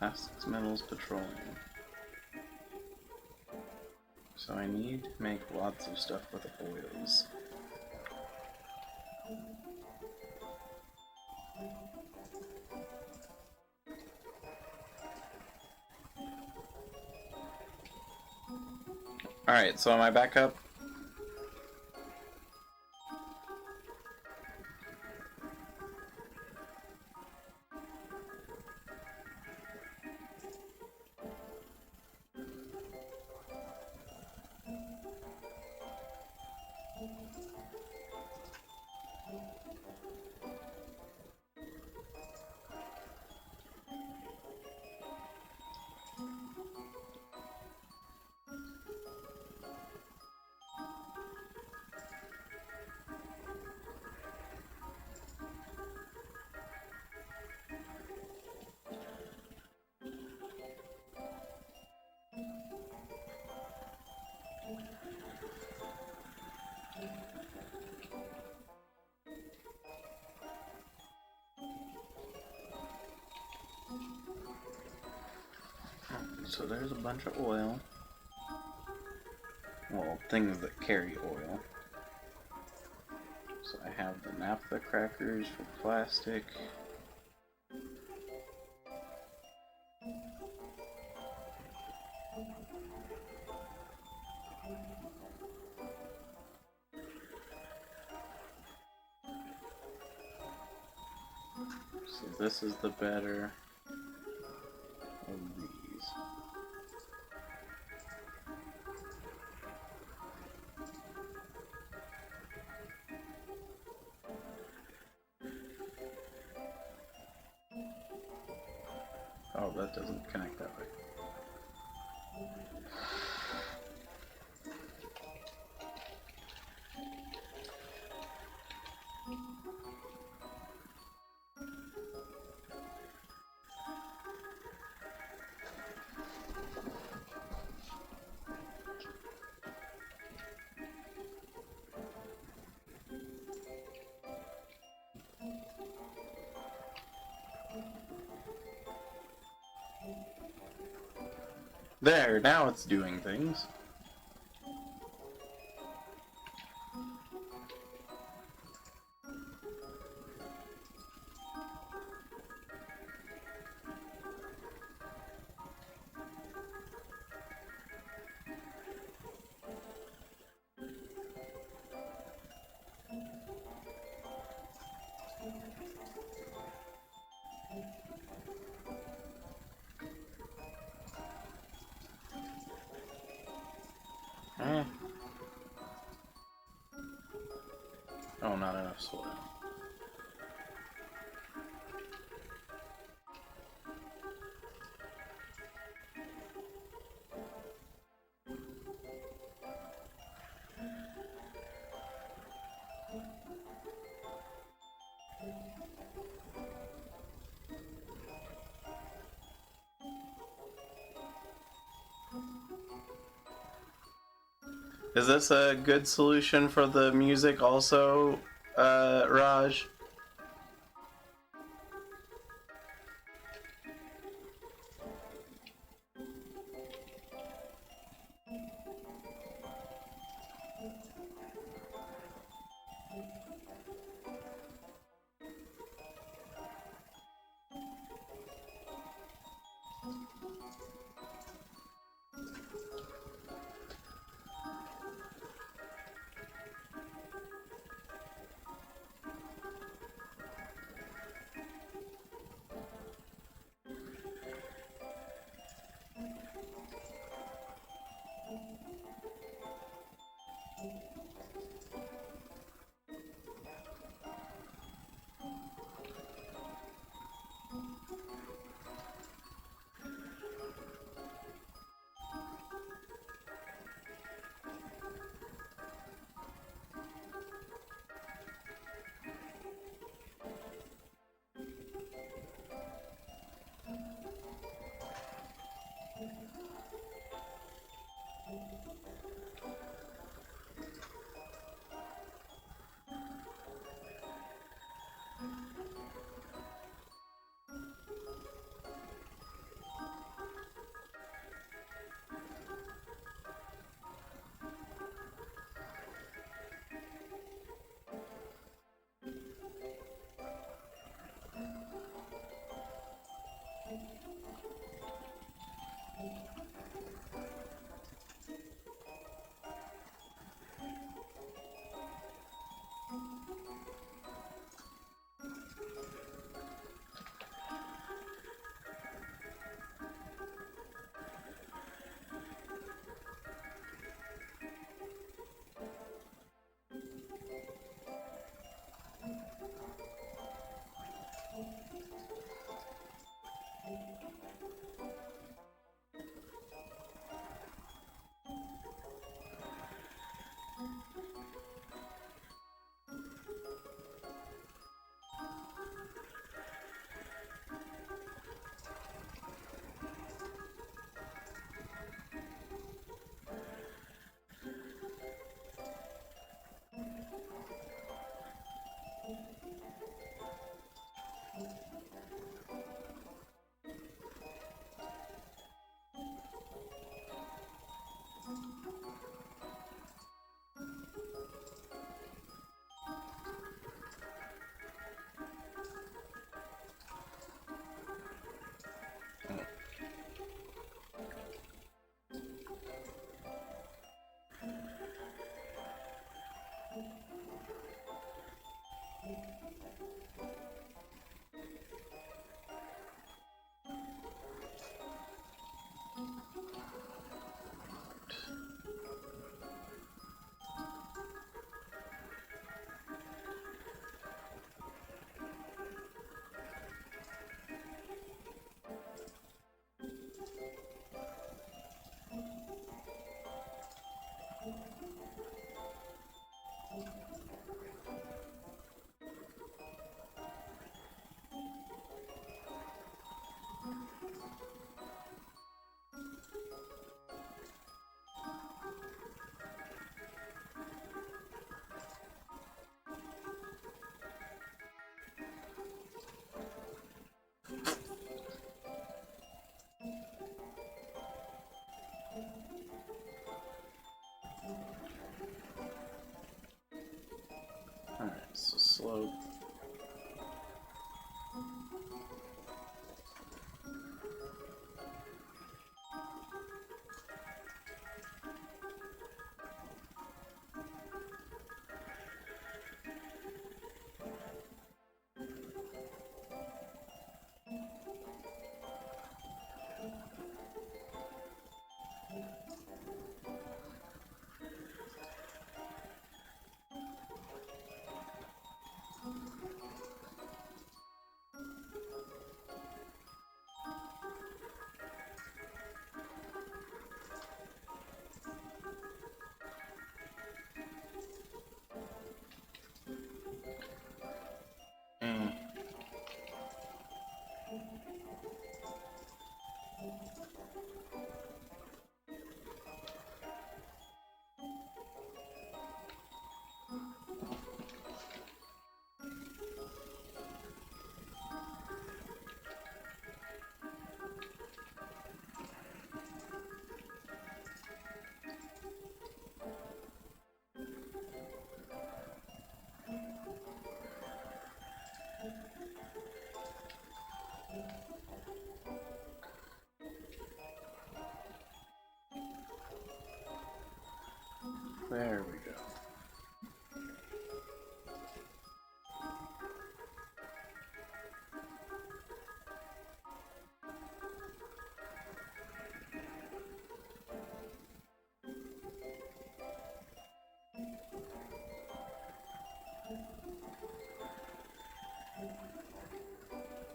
Plastics, metals, petroleum. So I need to make lots of stuff with oils. Alright, so am I back up? So there's a bunch of oil. Well, things that carry oil. So I have the naphtha crackers for plastic. So this is the better of these. Oh, that doesn't connect that way. There, now it's doing things. Oh, not enough soil. Is this a good solution for the music also, Raj?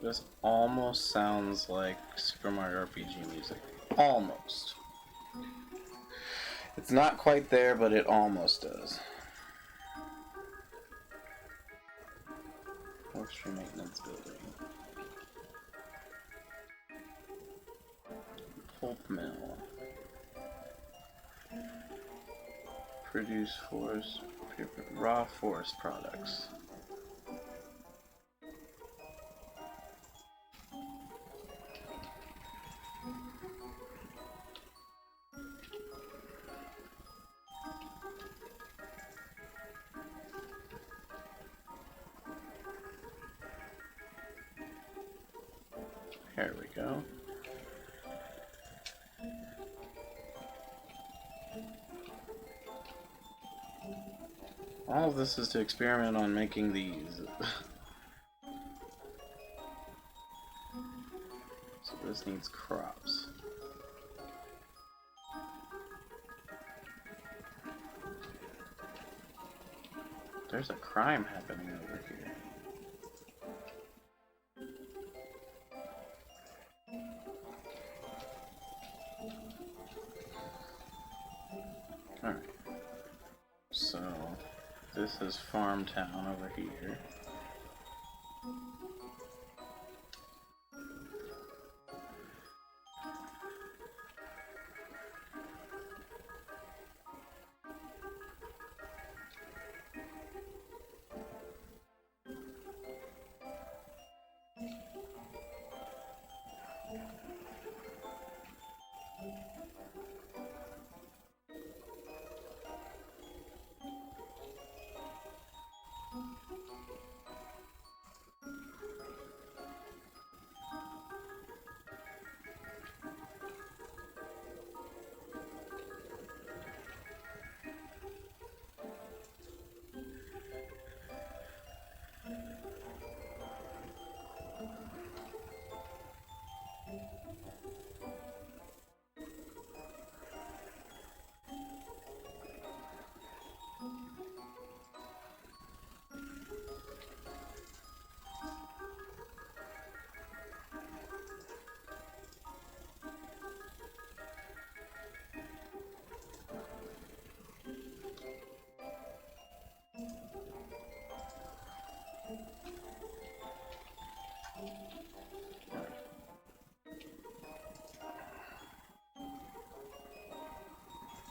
This almost sounds like Super Mario RPG music. Almost. It's not quite there, but it almost does. Forestry maintenance building. Pulp mill. Produce forest, raw forest products. There we go. All of this is to experiment on making these. So this needs crops. There's a crime happening over here. Alright. So, this is Farm Town over here.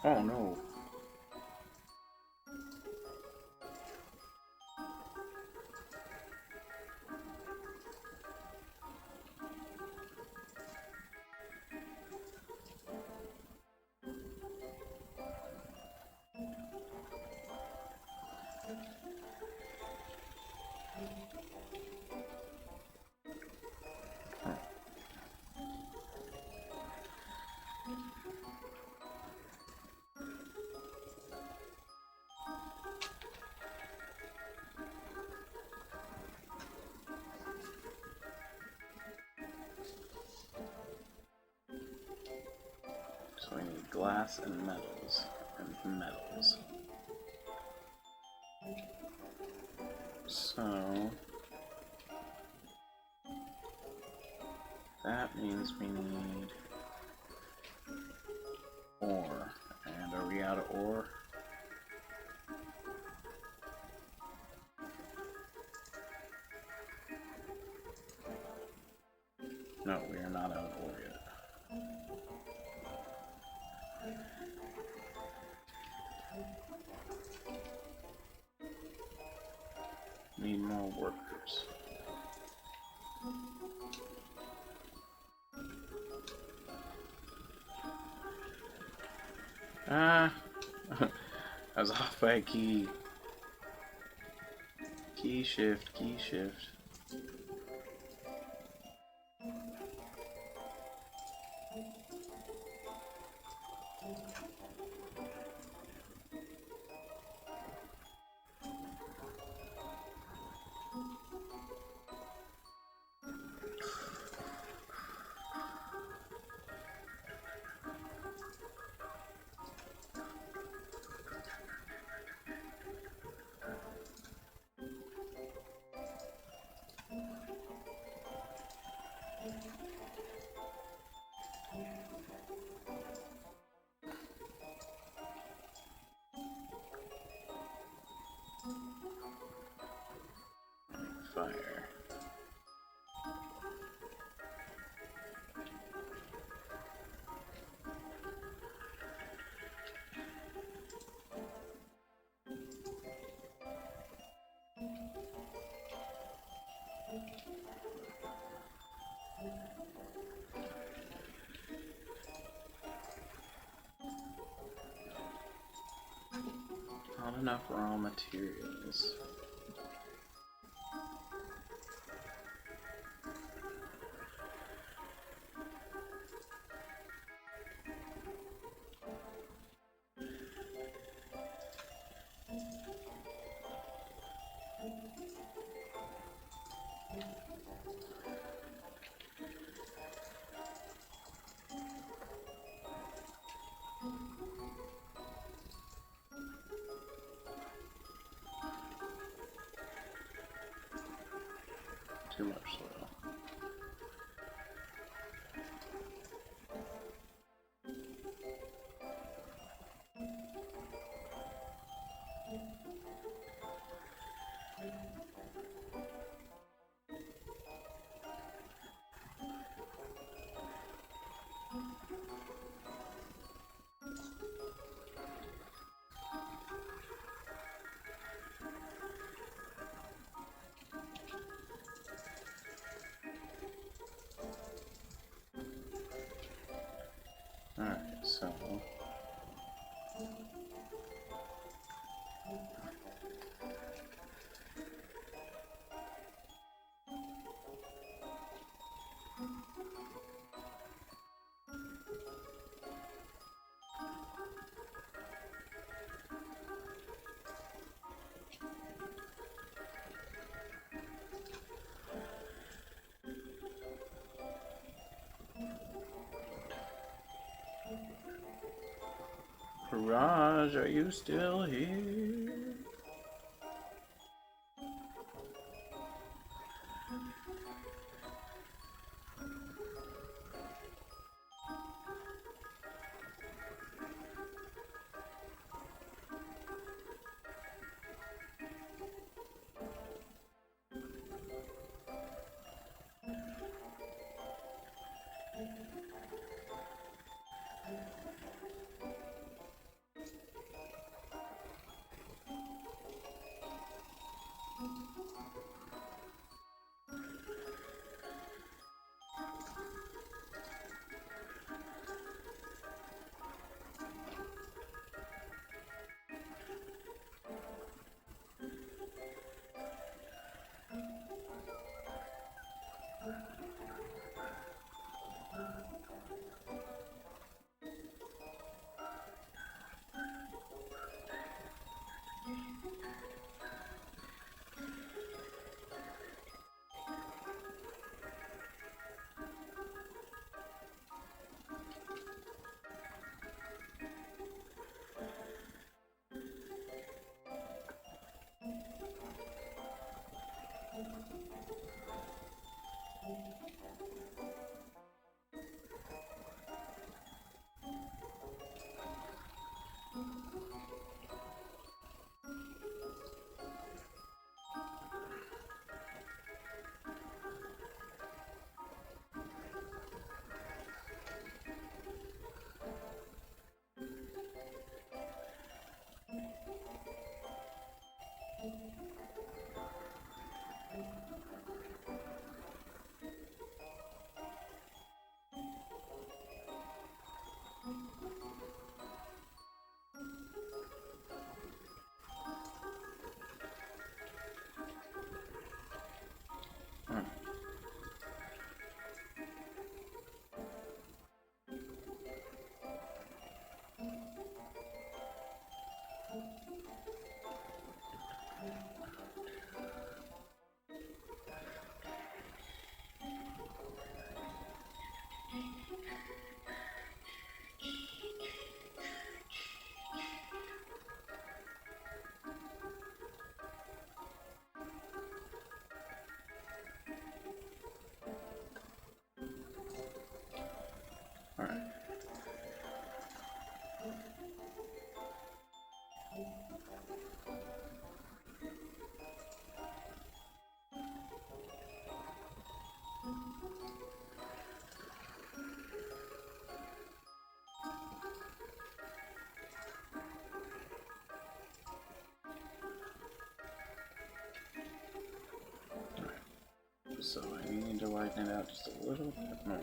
Oh no. So we need glass and metals. So that means we need ore. And are we out of ore? No, we are not out of ore yet. Need more workers. Ah! I was off by a key. Key shift, key shift. enough raw materials. Too much soil. Alright, so Raj, are you still here? Alright. So I need to widen it out just a little bit more.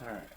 Alright.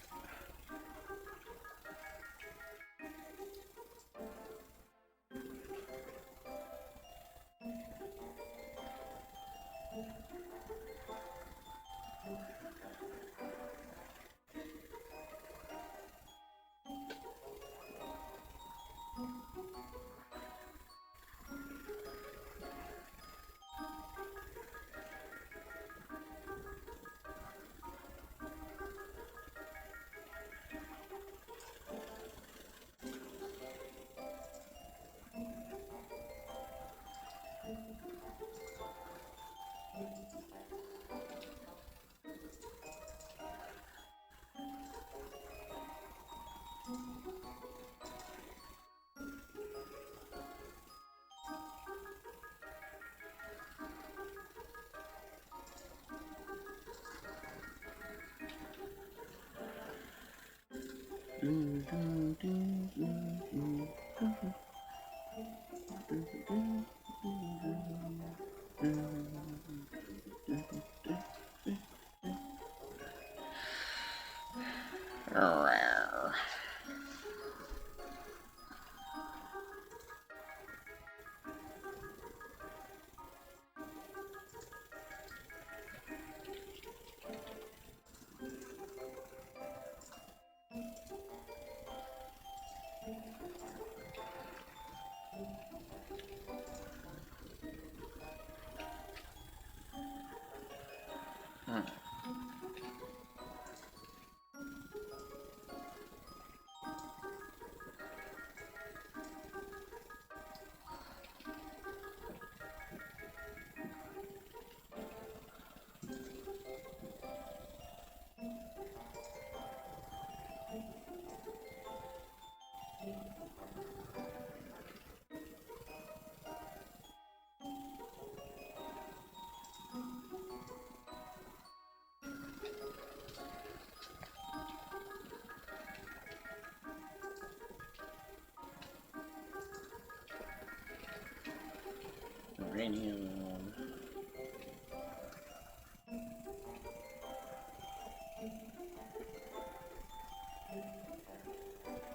Uranium.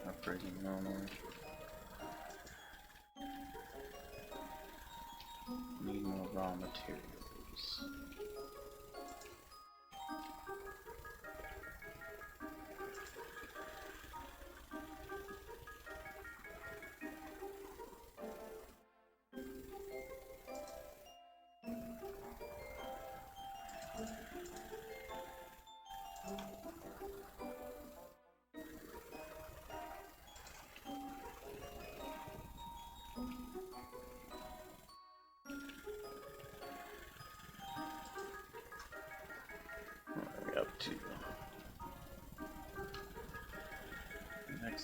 Operating normal. Need more raw materials.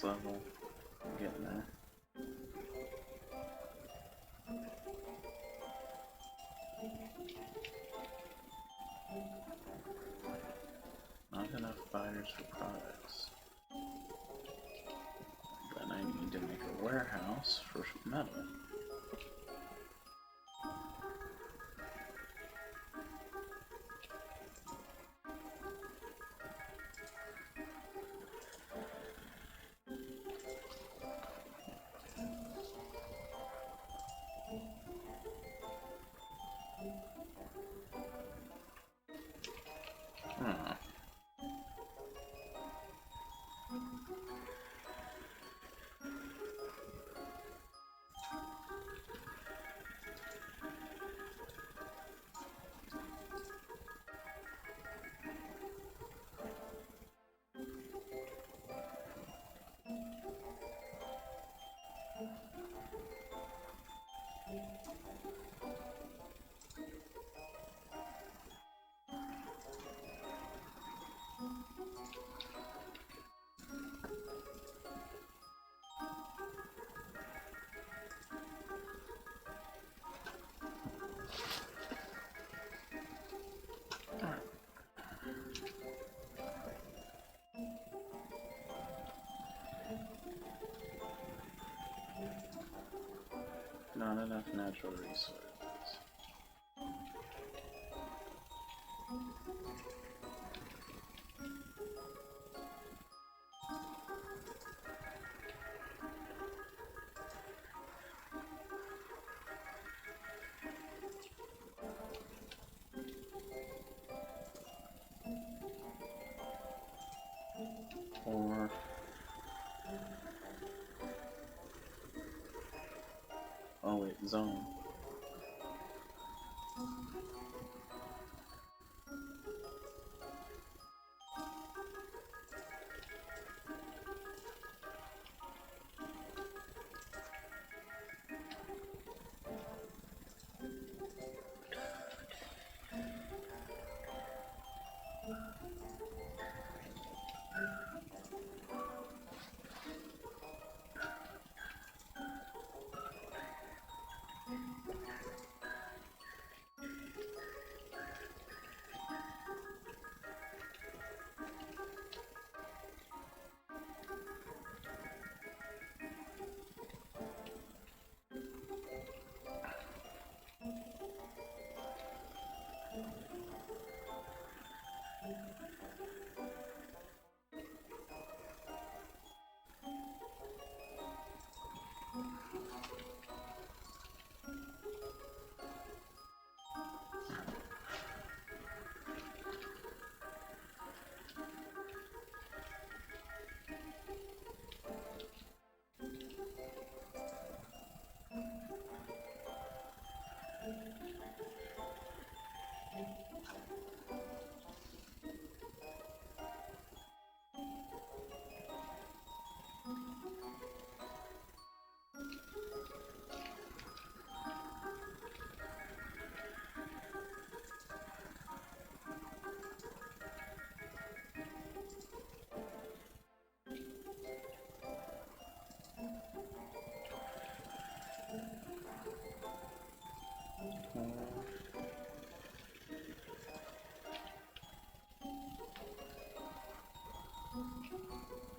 next level. I'm getting there. Not enough fighters for products. Then I need to make a warehouse for metal. Not enough natural resources. Or oh wait, zone.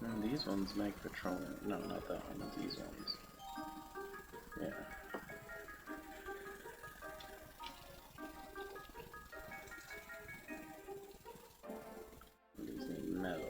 And these ones make petroleum. No, not that one. These ones. Yeah. These need metal.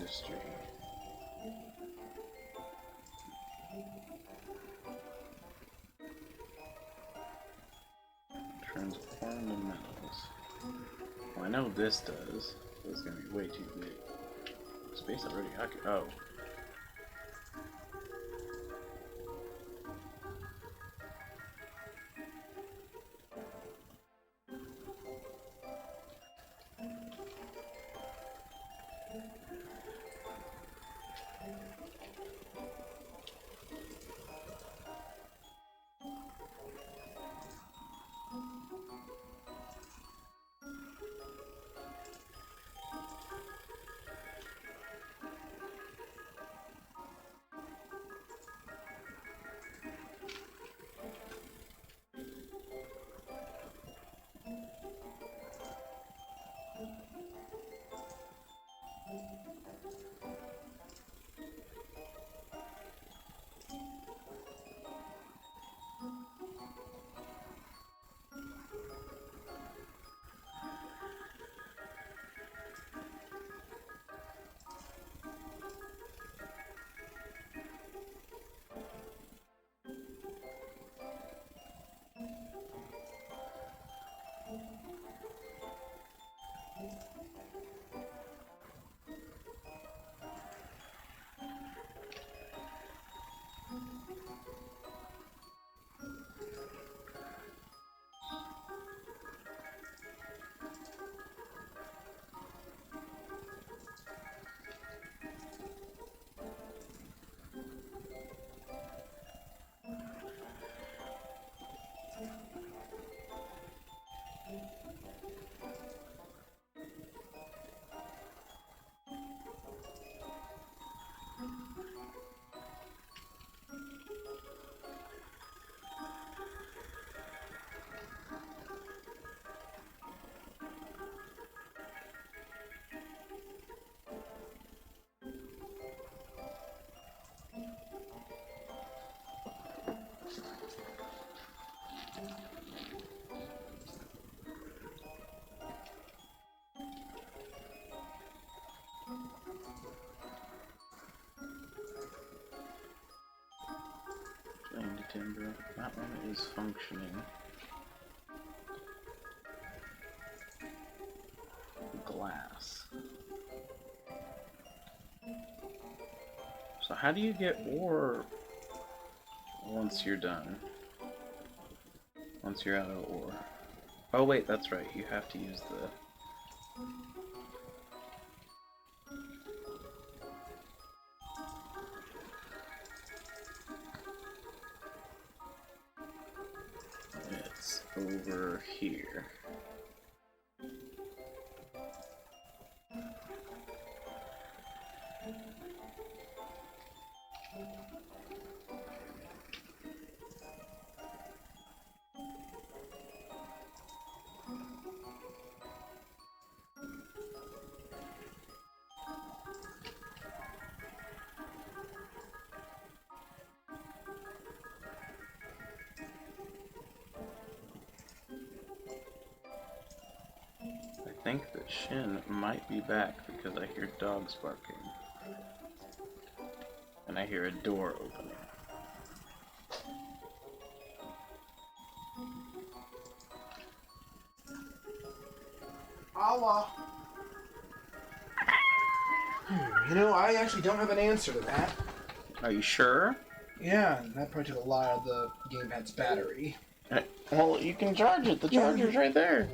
industry. Transform the metals. Well, I know this does. So it's gonna be way too big. Space already. Oh. Timber. That one is functioning. Glass. So how do you get ore once you're done? Once you're out of ore. Oh wait, that's right. You have to use the... It's over here. I think that Shin might be back because I hear dogs barking. And I hear a door opening. Allah. You know, I actually don't have an answer to that. Are you sure? Yeah, that probably took a lot of the gamepad's battery. Well, you can charge it. The charger's right there.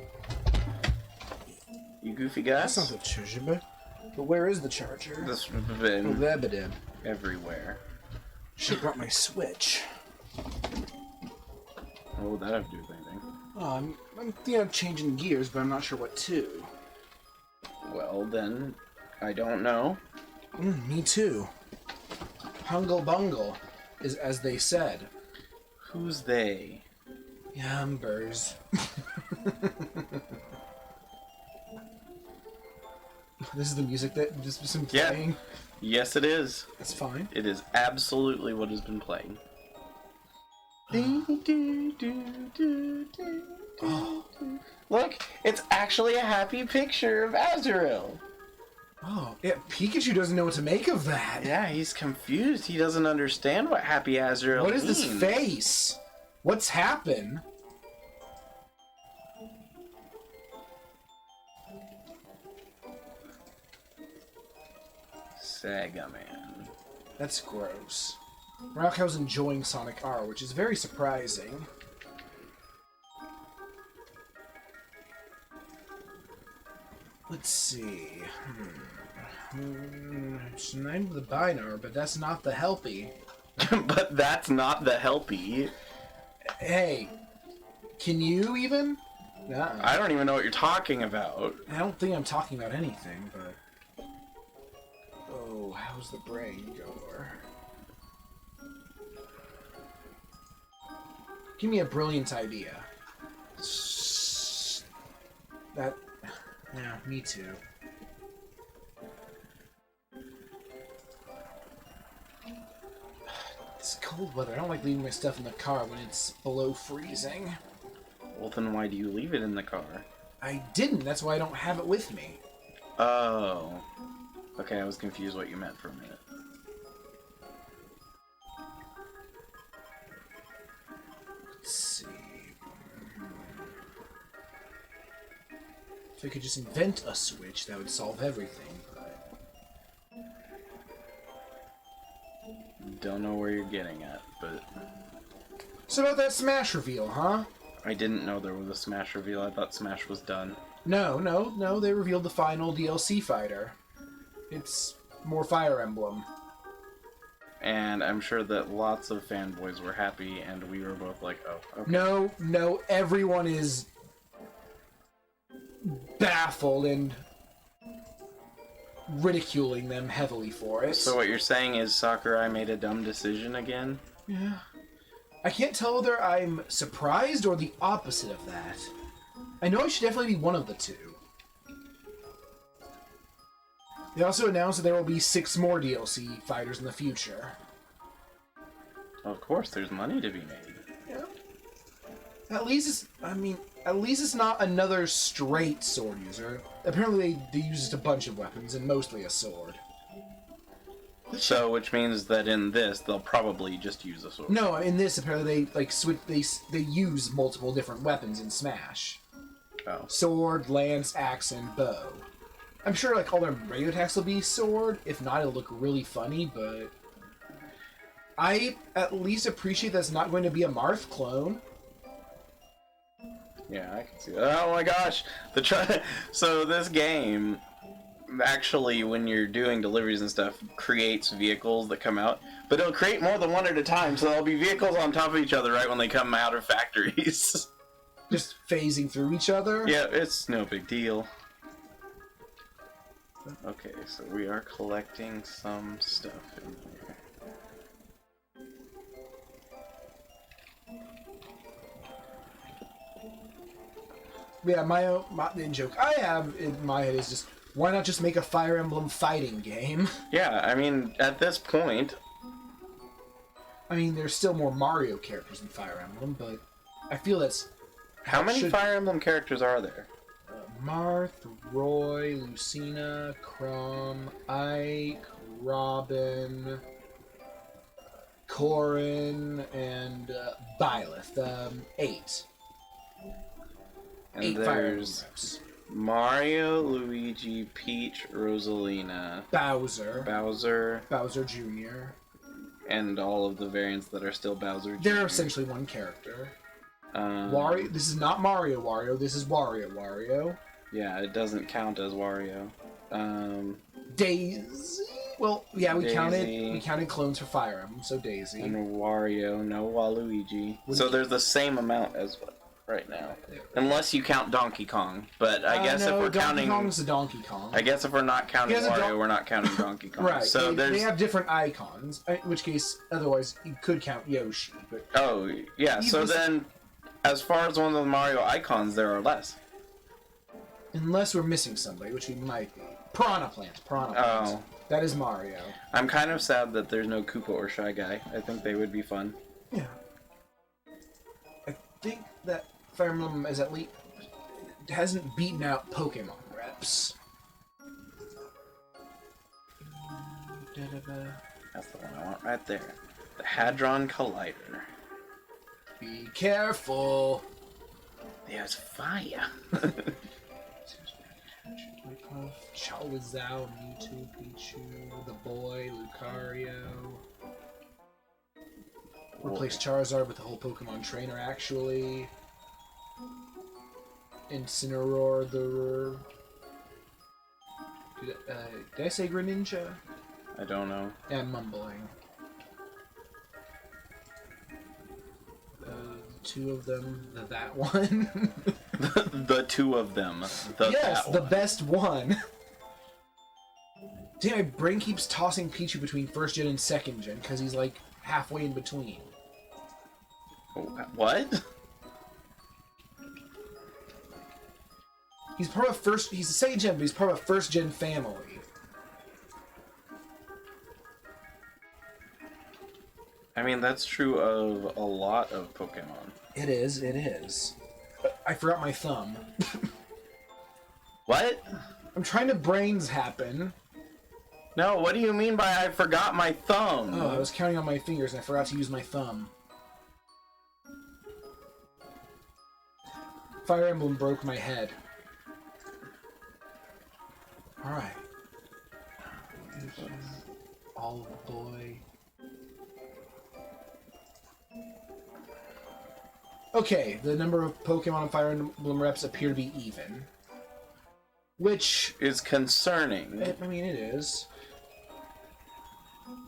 You goofy guys. That's not the charger, but where is the charger? This would have been everywhere. Should've brought my Switch. What would that have to do with anything? Oh, I'm changing gears, but I'm not sure what to. Well, then, I don't know. Me too. Hungle bungle, is as they said. Who's they? Yumbers. This is the music that just was playing? Yeah. Yes, it is. That's fine. It is absolutely what has been playing. Oh. Look, it's actually a happy picture of Azrael. Oh, Yeah, Pikachu doesn't know what to make of that. Yeah, he's confused. He doesn't understand what Happy Azrael What is means. this face? What's happened? Sega Man. That's gross. Raukau's enjoying Sonic R, which is very surprising. Let's see. It's named the Binar, but that's not the Helpy. But that's not the Helpy. Hey, can you even? I don't even know what you're talking about. I don't think I'm talking about anything, but... Oh, how's the brain goer? Give me a brilliant idea. That... Yeah, me too. It's cold weather. I don't like leaving my stuff in the car when it's below freezing. Well, then why do you leave it in the car? I didn't. That's why I don't have it with me. Oh. Okay, I was confused what you meant for a minute. Let's see. If I could just invent a switch, that would solve everything, but... Don't know where you're getting at, but... So about that Smash reveal, huh? I didn't know there was a Smash reveal. I thought Smash was done. No, they revealed the final DLC fighter. It's more Fire Emblem. And I'm sure that lots of fanboys were happy, and we were both like, oh, okay. No, everyone is baffled and ridiculing them heavily for it. So what you're saying is Sakurai made a dumb decision again? Yeah. I can't tell whether I'm surprised or the opposite of that. I know I should definitely be one of the two. They also announced that there will be 6 more DLC fighters in the future. Of course, there's money to be made. Yeah. At least it's not another straight sword user. Apparently they use just a bunch of weapons and mostly a sword. So, which means that in this, they'll probably just use a sword. No, in this apparently they use multiple different weapons in Smash. Oh. Sword, lance, axe, and bow. I'm sure like all their radio attacks will be sword. If not, it'll look really funny, but I at least appreciate that it's not going to be a Marth clone. Yeah, I can see that. Oh my gosh! So this game, actually, when you're doing deliveries and stuff, creates vehicles that come out, but it'll create more than one at a time, so there'll be vehicles on top of each other right when they come out of factories. Just phasing through each other? Yeah, it's no big deal. Okay, so we are collecting some stuff in here. Yeah, the joke I have in my head is just, why not just make a Fire Emblem fighting game? Yeah, I mean, at this point... I mean, there's still more Mario characters in Fire Emblem, but I feel that's... How many Fire Emblem characters are there? Marth, Roy, Lucina, Chrom, Ike, Robin, Corrin, and Byleth. 8. And 8 Fire Emblem reps. Mario, Luigi, Peach, Rosalina, Bowser Jr., and all of the variants that are still Bowser Jr. They're essentially one character. Wario. This is not Mario Wario. This is Wario. Yeah, it doesn't count as Wario. Daisy. Well, yeah, we counted clones for Fire Emblem, so Daisy and Wario, no Waluigi. So there's the same amount as right now, unless you count Donkey Kong. But I guess if we're counting, Donkey Kong's a Donkey Kong. I guess if we're not counting Wario, we're not counting Donkey Kong. Right. So they have different icons. In which case, otherwise, you could count Yoshi. But oh yeah. So then, as far as one of the Mario icons, there are less. Unless we're missing somebody, which we might be. Piranha Plant. Oh. That is Mario. I'm kind of sad that there's no Koopa or Shy Guy. I think they would be fun. Yeah. I think that Fire Emblem is at least hasn't beaten out Pokemon reps. That's the one I want right there. The Hadron Collider. Be careful. There's fire. Charizard, Mewtwo, Pichu, the boy, Lucario. Replace Charizard with the whole Pokemon trainer, actually. Incineroar, the... Did I say Greninja? I don't know. Yeah, I'm mumbling. Two of them, that one. The two of them. Yes, the one. best one. Damn, my brain keeps tossing Pichu between first gen and second gen because he's like halfway in between. What? He's part of first. He's a second gen, but he's part of a first gen family. I mean, that's true of a lot of Pokemon. It is. It is. I forgot my thumb. What? I'm trying to brains happen. No, what do you mean by I forgot my thumb? Oh, I was counting on my fingers and I forgot to use my thumb. Fire Emblem broke my head. Alright. All boy. Okay, the number of Pokemon and Fire Emblem reps appear to be even. Which... is concerning. I mean, it is.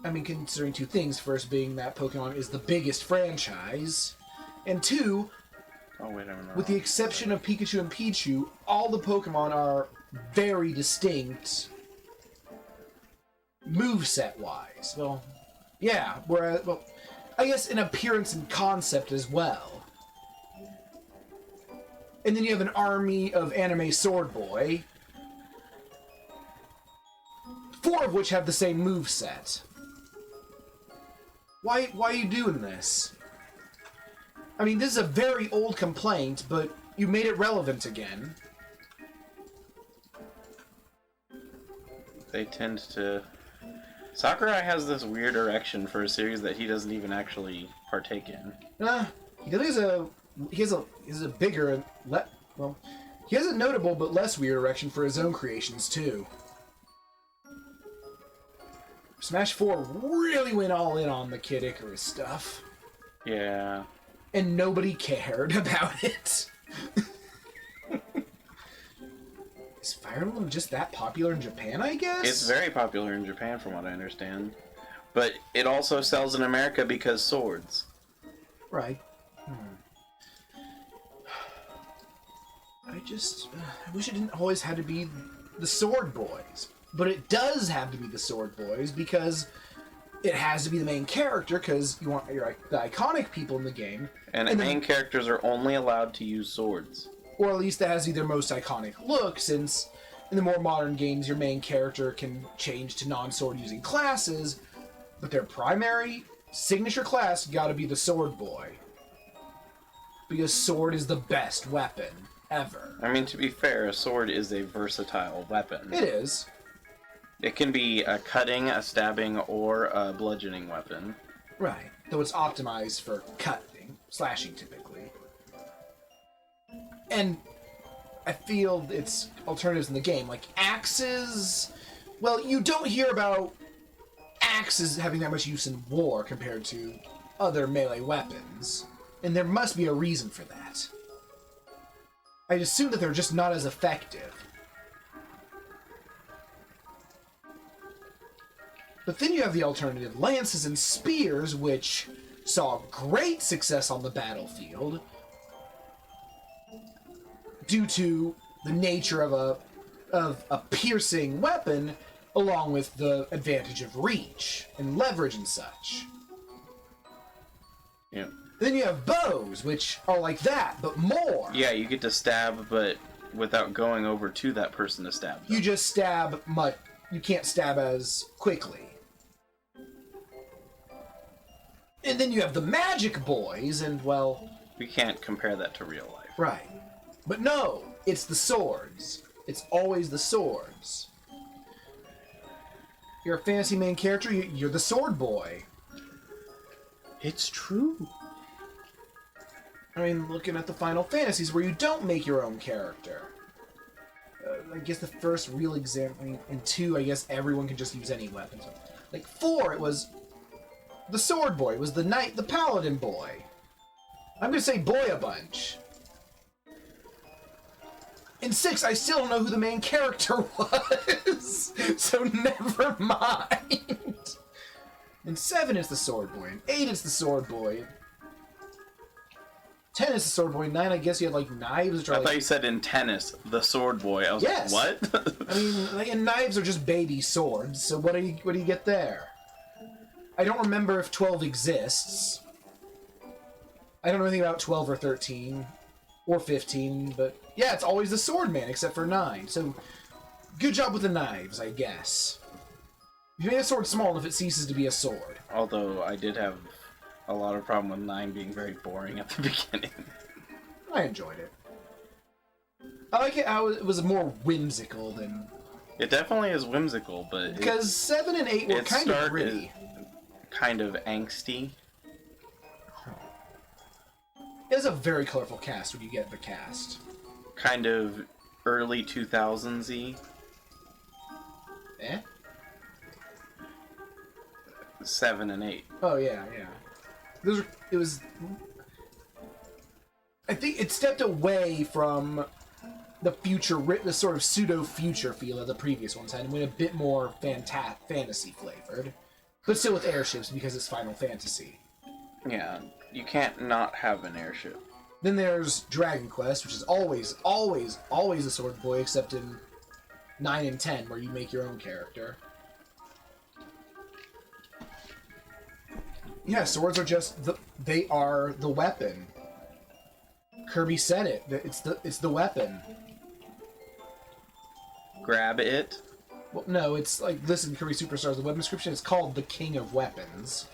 I mean, considering two things. First being that Pokemon is the biggest franchise. And two, Oh, wait a minute. with the exception of Pikachu and Pichu, all the Pokemon are very distinct moveset-wise. Well, yeah, whereas, well, I guess in appearance and concept as well. And then you have an army of anime Sword Boy, 4 of which have the same moveset. Why are you doing this? I mean, this is a very old complaint, but you made it relevant again. They tend to... Sakurai has this weird erection for a series that he doesn't even actually partake in. He has a bigger and he has a notable but less weird erection for his own creations too. Smash 4 really went all in on the Kid Icarus stuff. Yeah. And nobody cared about it. Is Fire Emblem just that popular in Japan, I guess? It's very popular in Japan from what I understand. But it also sells in America because swords. Right. I wish it didn't always have to be the Sword Boys. But it does have to be the Sword Boys because it has to be the main character because you want the iconic people in the game. And the main characters are only allowed to use swords. Or at least that has their most iconic look, since in the more modern games your main character can change to non-sword using classes, but their primary signature class gotta be the Sword Boy. Because sword is the best weapon ever. I mean, to be fair, a sword is a versatile weapon. It is. It can be a cutting, a stabbing, or a bludgeoning weapon. Right. Though it's optimized for cutting, slashing typically. And I feel it's alternatives in the game, like axes. Well, you don't hear about axes having that much use in war compared to other melee weapons. And there must be a reason for that. I'd assume that they're just not as effective. But then you have the alternative lances and spears, which saw great success on the battlefield due to the nature of a piercing weapon, along with the advantage of reach and leverage and such. Yeah. Then you have bows, which are like that, but more. Yeah, you get to stab, but without going over to that person to stab them. You just stab much. You can't stab as quickly. And then you have the magic boys, and well... We can't compare that to real life. Right. But no, it's the swords. It's always the swords. You're a fantasy main character. You're the sword boy. It's true. I mean, looking at the Final Fantasies where you don't make your own character. I guess the first real example, I mean, in 2, I guess everyone can just use any weapons. Like 4, it was the sword boy. It was the knight, the paladin boy. I'm gonna say boy a bunch. In 6, I still don't know who the main character was, so never mind. In 7, it's the sword boy. In 8, it's the sword boy. 10 is the sword boy. 9, I guess you had like knives. Which are, I thought you said in tennis, the sword boy. I was yes. like, what? I mean, like, and knives are just baby swords. So what do you get there? I don't remember if 12 exists. I don't know anything about 12 or 13 or 15, but yeah, it's always the sword man except for 9. So good job with the knives, I guess. If you make a sword small enough, it ceases to be a sword. Although I did have a lot of problem with 9 being very boring at the beginning. I enjoyed it. I like it how it was more whimsical than... It definitely is whimsical, but... Because 7 and 8 were kind of gritty. Kind of angsty. It has a very colorful cast when you get the cast. Kind of early 2000s-y. Eh? 7 and 8. Oh, yeah. It was... I think it stepped away from the sort of pseudo-future feel that the previous ones had and went a bit more fantasy-flavored. But still with airships because it's Final Fantasy. Yeah, you can't not have an airship. Then there's Dragon Quest, which is always a sword boy, except in 9 and 10, where you make your own character. Yeah, swords are just they are the weapon. Kirby said it. It's the weapon. Grab it. Well, no, it's like, listen, Kirby Superstars, the weapon description is called the King of Weapons.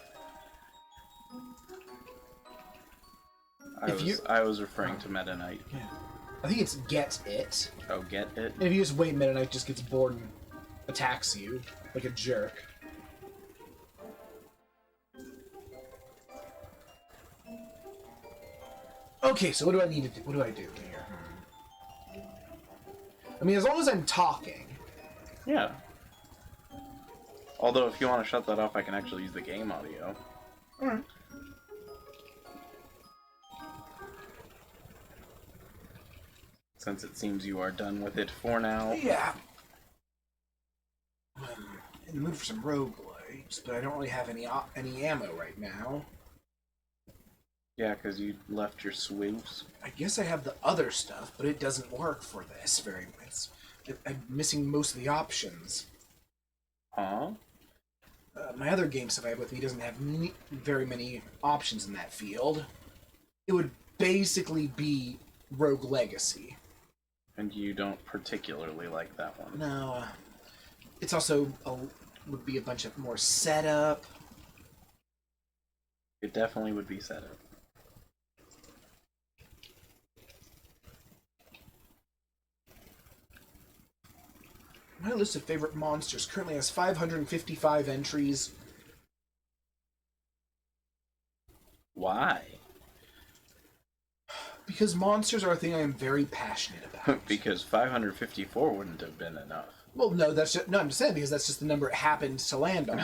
I was referring to Meta Knight. Yeah. I think it's get it. Oh, get it? And if you just wait, Meta Knight just gets bored and attacks you like a jerk. Okay, so what do I need to do? What do I do here? I mean, as long as I'm talking. Yeah. Although, if you want to shut that off, I can actually use the game audio. Alright. Since it seems you are done with it for now. Yeah. I'm in the mood for some roguelites, but I don't really have any ammo right now. Yeah, because you left your swoops. I guess I have the other stuff, but it doesn't work for this very much. I'm missing most of the options. Huh? My other game stuff I have with me doesn't have very many options in that field. It would basically be Rogue Legacy. And you don't particularly like that one. No. It's also would be a bunch of more setup. It definitely would be set up. My list of favorite monsters currently has 555 entries. Why? Because monsters are a thing I am very passionate about. Because 554 wouldn't have been enough. Well, no, I'm just saying because that's just the number it happened to land on.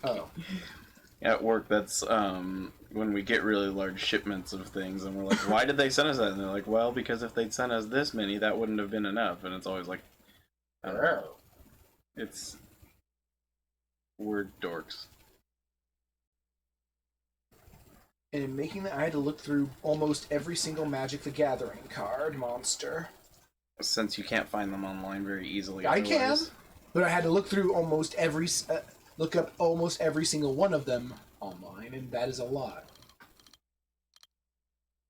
Oh. At work, that's when we get really large shipments of things, and we're like, why did they send us that? And they're like, well, because if they'd sent us this many, that wouldn't have been enough. And it's always like, I don't know. It's... We're dorks. And in making that, I had to look through almost every single Magic the Gathering card monster. Since you can't find them online very easily. I can, otherwise. but I had to look through look up almost every single one of them online, and that is a lot.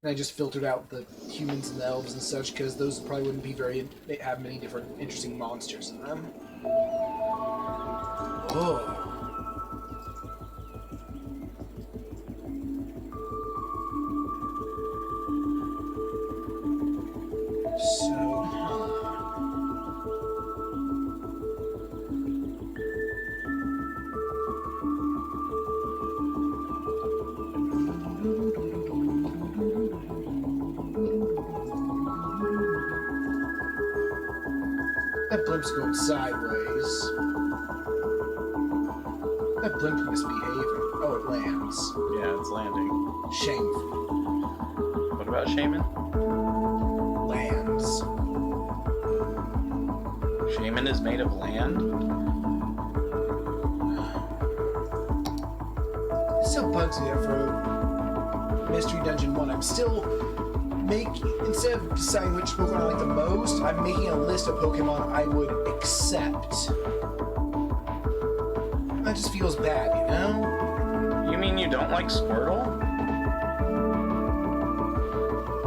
And I just filtered out the humans and the elves and such, because those probably wouldn't be have many different interesting monsters in them. Oh. So, ship's going sideways. That blimp misbehaving. Oh, it lands. Yeah, it's landing. Shameful. What about Shaman? Lands. Shaman is made of land? It still bugs me that for Mystery Dungeon 1. I'm still instead of deciding which Pokemon I like the most, I'm making a list of Pokemon I would accept. That just feels bad, you know? You mean you don't like Squirtle?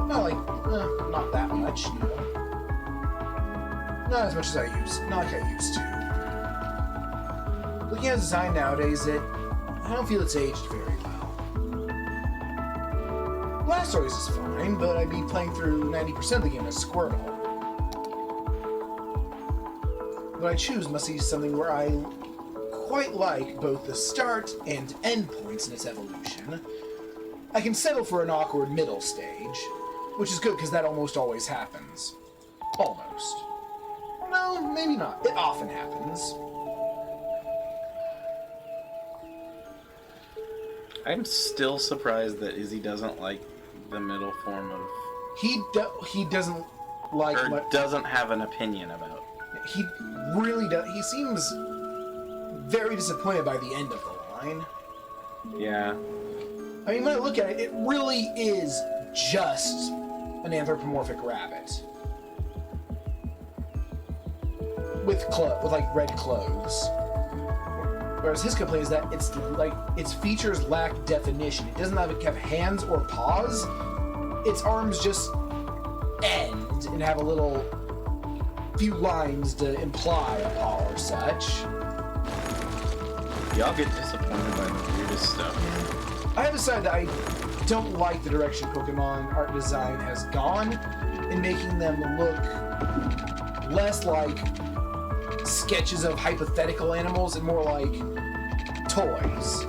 Not like, not that much, you know? Not as much as I used, not like I used to. Looking at design nowadays, I don't feel it's aged very well. Blastoise is fine, but I'd be playing through 90% of the game as Squirtle. What I choose must be something where I quite like both the start and end points in its evolution. I can settle for an awkward middle stage, which is good because that almost always happens. Almost. No, maybe not. It often happens. I'm still surprised that Izzy doesn't like the middle form of... He doesn't like... Or doesn't have an opinion about. He really does. He seems very disappointed by the end of the line. Yeah. I mean, when I look at it, it really is just an anthropomorphic rabbit. With like red clothes. Whereas his complaint is that it's like its features lack definition. It doesn't have hands or paws. Its arms just end and have a little few lines to imply a paw or such. Y'all get disappointed by the weirdest stuff. I have decided that I don't like the direction Pokemon art design has gone in making them look less like sketches of hypothetical animals and more like toys.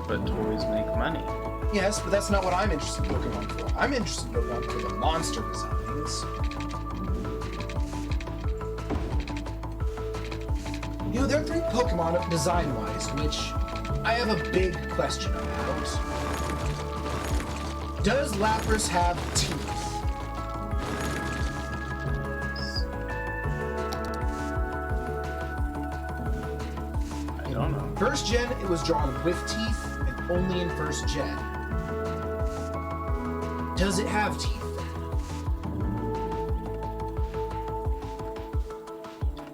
But toys make money. Yes, but that's not what I'm interested in Pokemon for. I'm interested in Pokemon for the monster designs. You know, there are 3 Pokemon design-wise, which I have a big question about. Does Lapras have teeth? I don't know. First gen, it was drawn with teeth, and only in first gen. Does it have teeth then?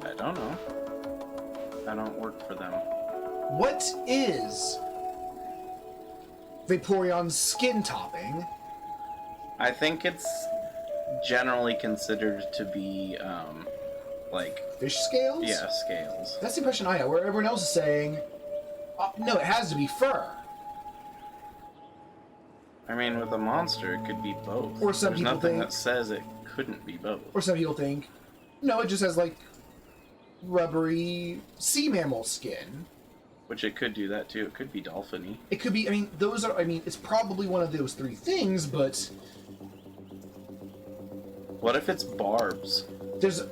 I don't know. I don't work for them. What is Vaporeon's skin topping? I think it's generally considered to be, like... Fish scales? Yeah, scales. That's the impression I have, where everyone else is saying, no, it has to be fur. I mean, with a monster, it could be both. Or some There's people nothing think... that says it couldn't be both. Or some people think, no, it just has, like, rubbery sea mammal skin. Which it could do that, too. It could be dolphin-y. It could be, it's probably one of those 3 things, but... What if it's barbs? There's...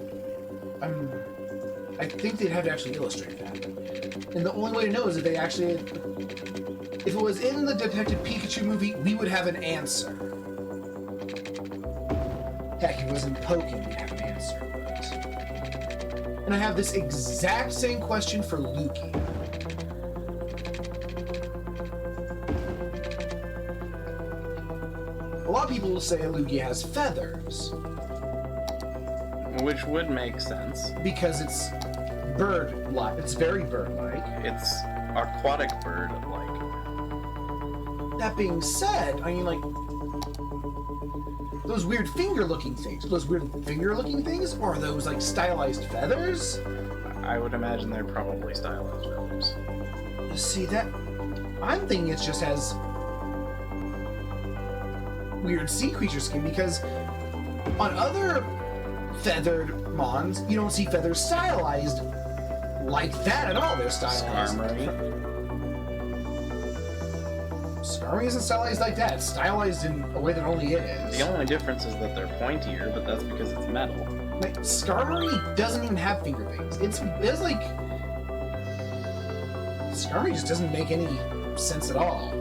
I think they'd have to actually illustrate that. And the only way to know is if they actually... If it was in the Detective Pikachu movie, we would have an answer. Heck, if it was in Pokken, we'd have an answer. But... And I have this exact same question for Lugia. A lot of people will say Lugia has feathers. Which would make sense. Because it's bird-like. It's very bird-like. It's aquatic bird-like. That being said, I mean, like, those weird finger-looking things. Are those weird finger-looking things? Or are those, like, stylized feathers? I would imagine they're probably stylized feathers. See, that... I'm thinking it just has weird sea creature skin, because on other feathered mons, you don't see feathers stylized like that at all. They're stylized. Skarmory isn't stylized like that. It's stylized in a way that only it is. The only difference is that they're pointier, but that's because it's metal. Like, Skarmory doesn't even have finger veins. It's like... Skarmory just doesn't make any sense at all.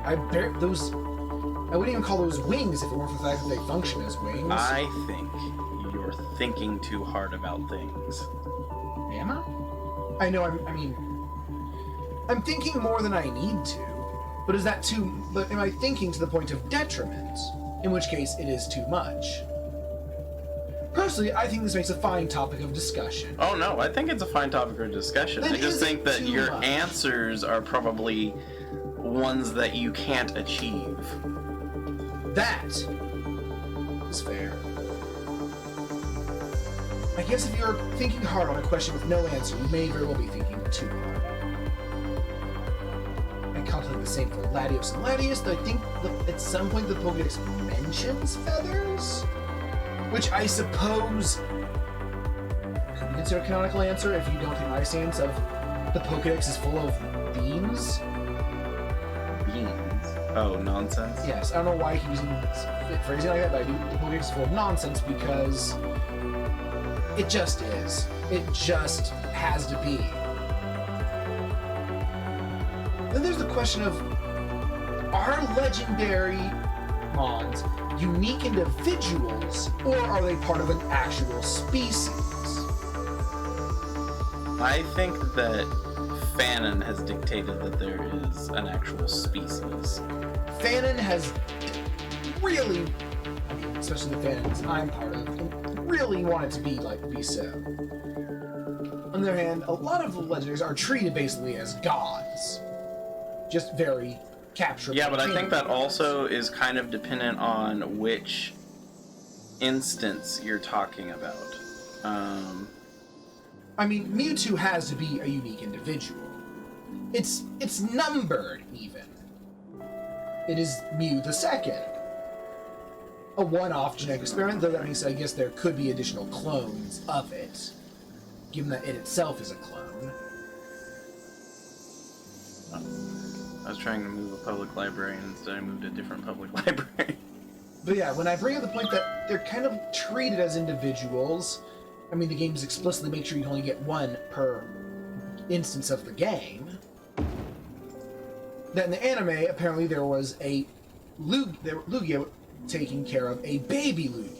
I wouldn't even call those wings if it weren't for the fact that they function as wings. I think you're thinking too hard about things. Am I? I know, I'm thinking more than I need to. But is that too... But am I thinking to the point of detriment? In which case, it is too much. Personally, I think this makes a fine topic of discussion. Oh no, I think it's a fine topic of discussion. Then I just is it think that too your much? answers are probably ones that you can't achieve. That is fair. I guess if you're thinking hard on a question with no answer, you may very well be thinking too hard. I contemplate the same for Latios and Latios, though I think at some point the Pokédex mentions feathers? Which I suppose could be considered a canonical answer if you don't take my stance of the Pokédex is full of beans. Beans? Oh, nonsense? Yes, I don't know why I keep using phrasing like that, but I do. The Pokédex is full of nonsense because it just is. It just has to be. Then there's the question of, are legendary Mons unique individuals, or are they part of an actual species? I think that Fanon has dictated that there is an actual species. Fanon has really, especially the Fanons I'm part of, really want it to be so. On the other hand, a lot of the legendaries are treated basically as gods. Just very captured. Yeah, but I think that also is kind of dependent on which instance you're talking about. I mean, Mewtwo has to be a unique individual. It's numbered, even. It is Mew the Second. A one-off genetic experiment, though that means I guess there could be additional clones of it, given that it itself is a clone. I was trying to move a public library, and instead I moved a different public library. But yeah, when I bring up the point that they're kind of treated as individuals, I mean, the games explicitly make sure you can only get one per instance of the game. That in the anime, apparently there was a Lugia taking care of a baby Lugia.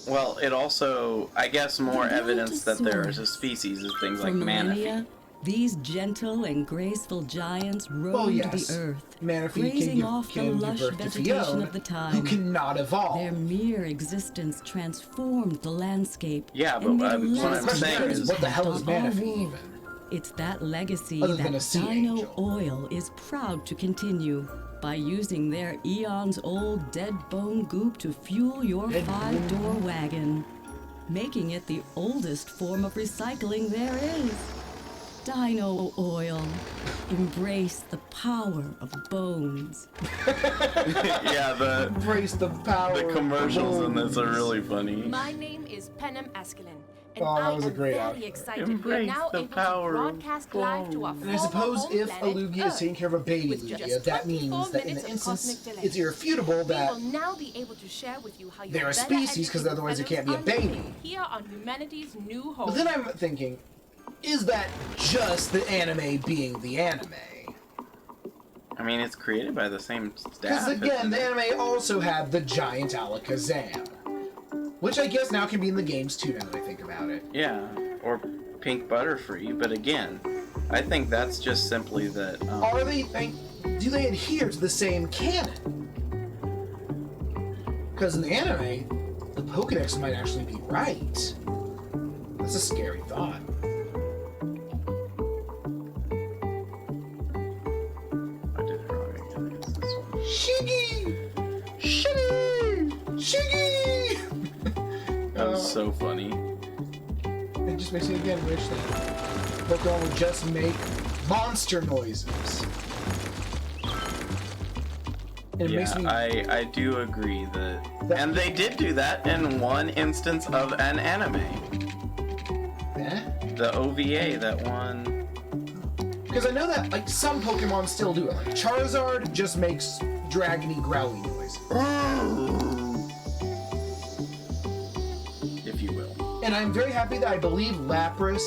Well, it also, I guess, more evidence that there is a species is things like Manaphy. These gentle and graceful giants roamed yes. the earth, Manaphy grazing off the can lush give birth to vegetation Fiona, of the time. who cannot evolve. Their mere existence transformed the landscape. Yeah, but and made a what I'm legacy saying is, what the hell is on all Manaphy war. even? It's that legacy Other than a that sea Dino angel. Oil is proud to continue by using their eons-old dead bone goop to fuel your Dead five-door wagon, making it the oldest form of recycling there is. Dino Oil. Embrace the power of bones. yeah, Embrace the power. the commercials of in this are bones. really funny. My name is Penem Askelin, and Oh, that I was a am great very outfit. excited we are Embrace now the able to power of broadcast live to our And I suppose if a Lugia is taking care of a baby With just Lugia, that 24 means that in minutes the of instance, cosmic delay. it's irrefutable We that will now be able to share with you how they're your a species, 'cause otherwise it can't be a baby. Here on humanity's new home. But then I'm thinking, is that just the anime being the anime? I mean, it's created by the same Because staff. again, isn't the it? anime also had the giant Alakazam. Which I guess now can be in the games too, now that I think about it. Yeah, or Pink Butterfree, but again, I think that's just simply that. Are they... do they adhere to the same canon? Because in the anime, the Pokédex might actually be right. That's a scary thought. I did it wrong again. It's this one. Shiggy! Shitty! Shiggy! That was so funny. It just makes me again wish that Pokemon would just make monster noises. And it makes me... I do agree that, and they did do that in one instance of an anime. Eh? The OVA, that one. Because I know that, like, some Pokemon still do it. Like, Charizard just makes dragony, growly noises. And I'm very happy that I believe Lapras,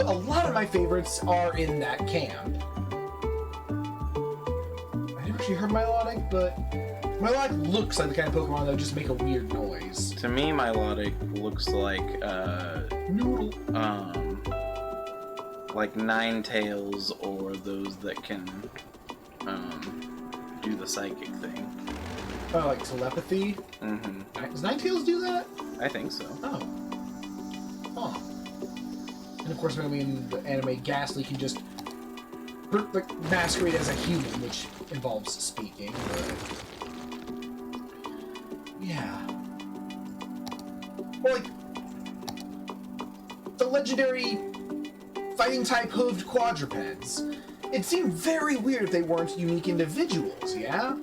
a lot of my favorites are in that camp. I never actually heard Milotic, but Milotic looks like the kind of Pokemon that would just make a weird noise. To me, Milotic looks like, Noodle. like Ninetales or those that can, do the psychic thing. Oh, like telepathy? Mm-hmm. Does Ninetales do that? I think so. Oh. Huh. And of course, maybe in the anime, Ghastly can just like, masquerade as a human, which involves speaking, but... Yeah. Or like... the legendary fighting-type hooved quadrupeds. It seemed very weird if they weren't unique individuals, yeah?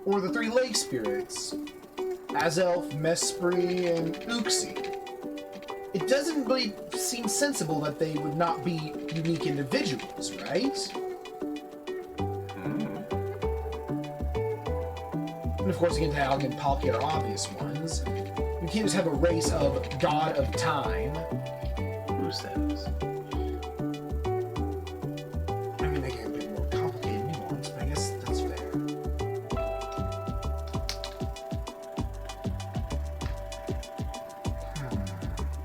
Or the three lake spirits. Azelf, Mesprit, and Uxie. It doesn't really seem sensible that they would not be unique individuals, right? And of course, again, Dialga and Palkia are obvious ones. You can't just have a race of God of Time. Who says? I mean, they get a bit more complicated nuance, but I guess that's fair.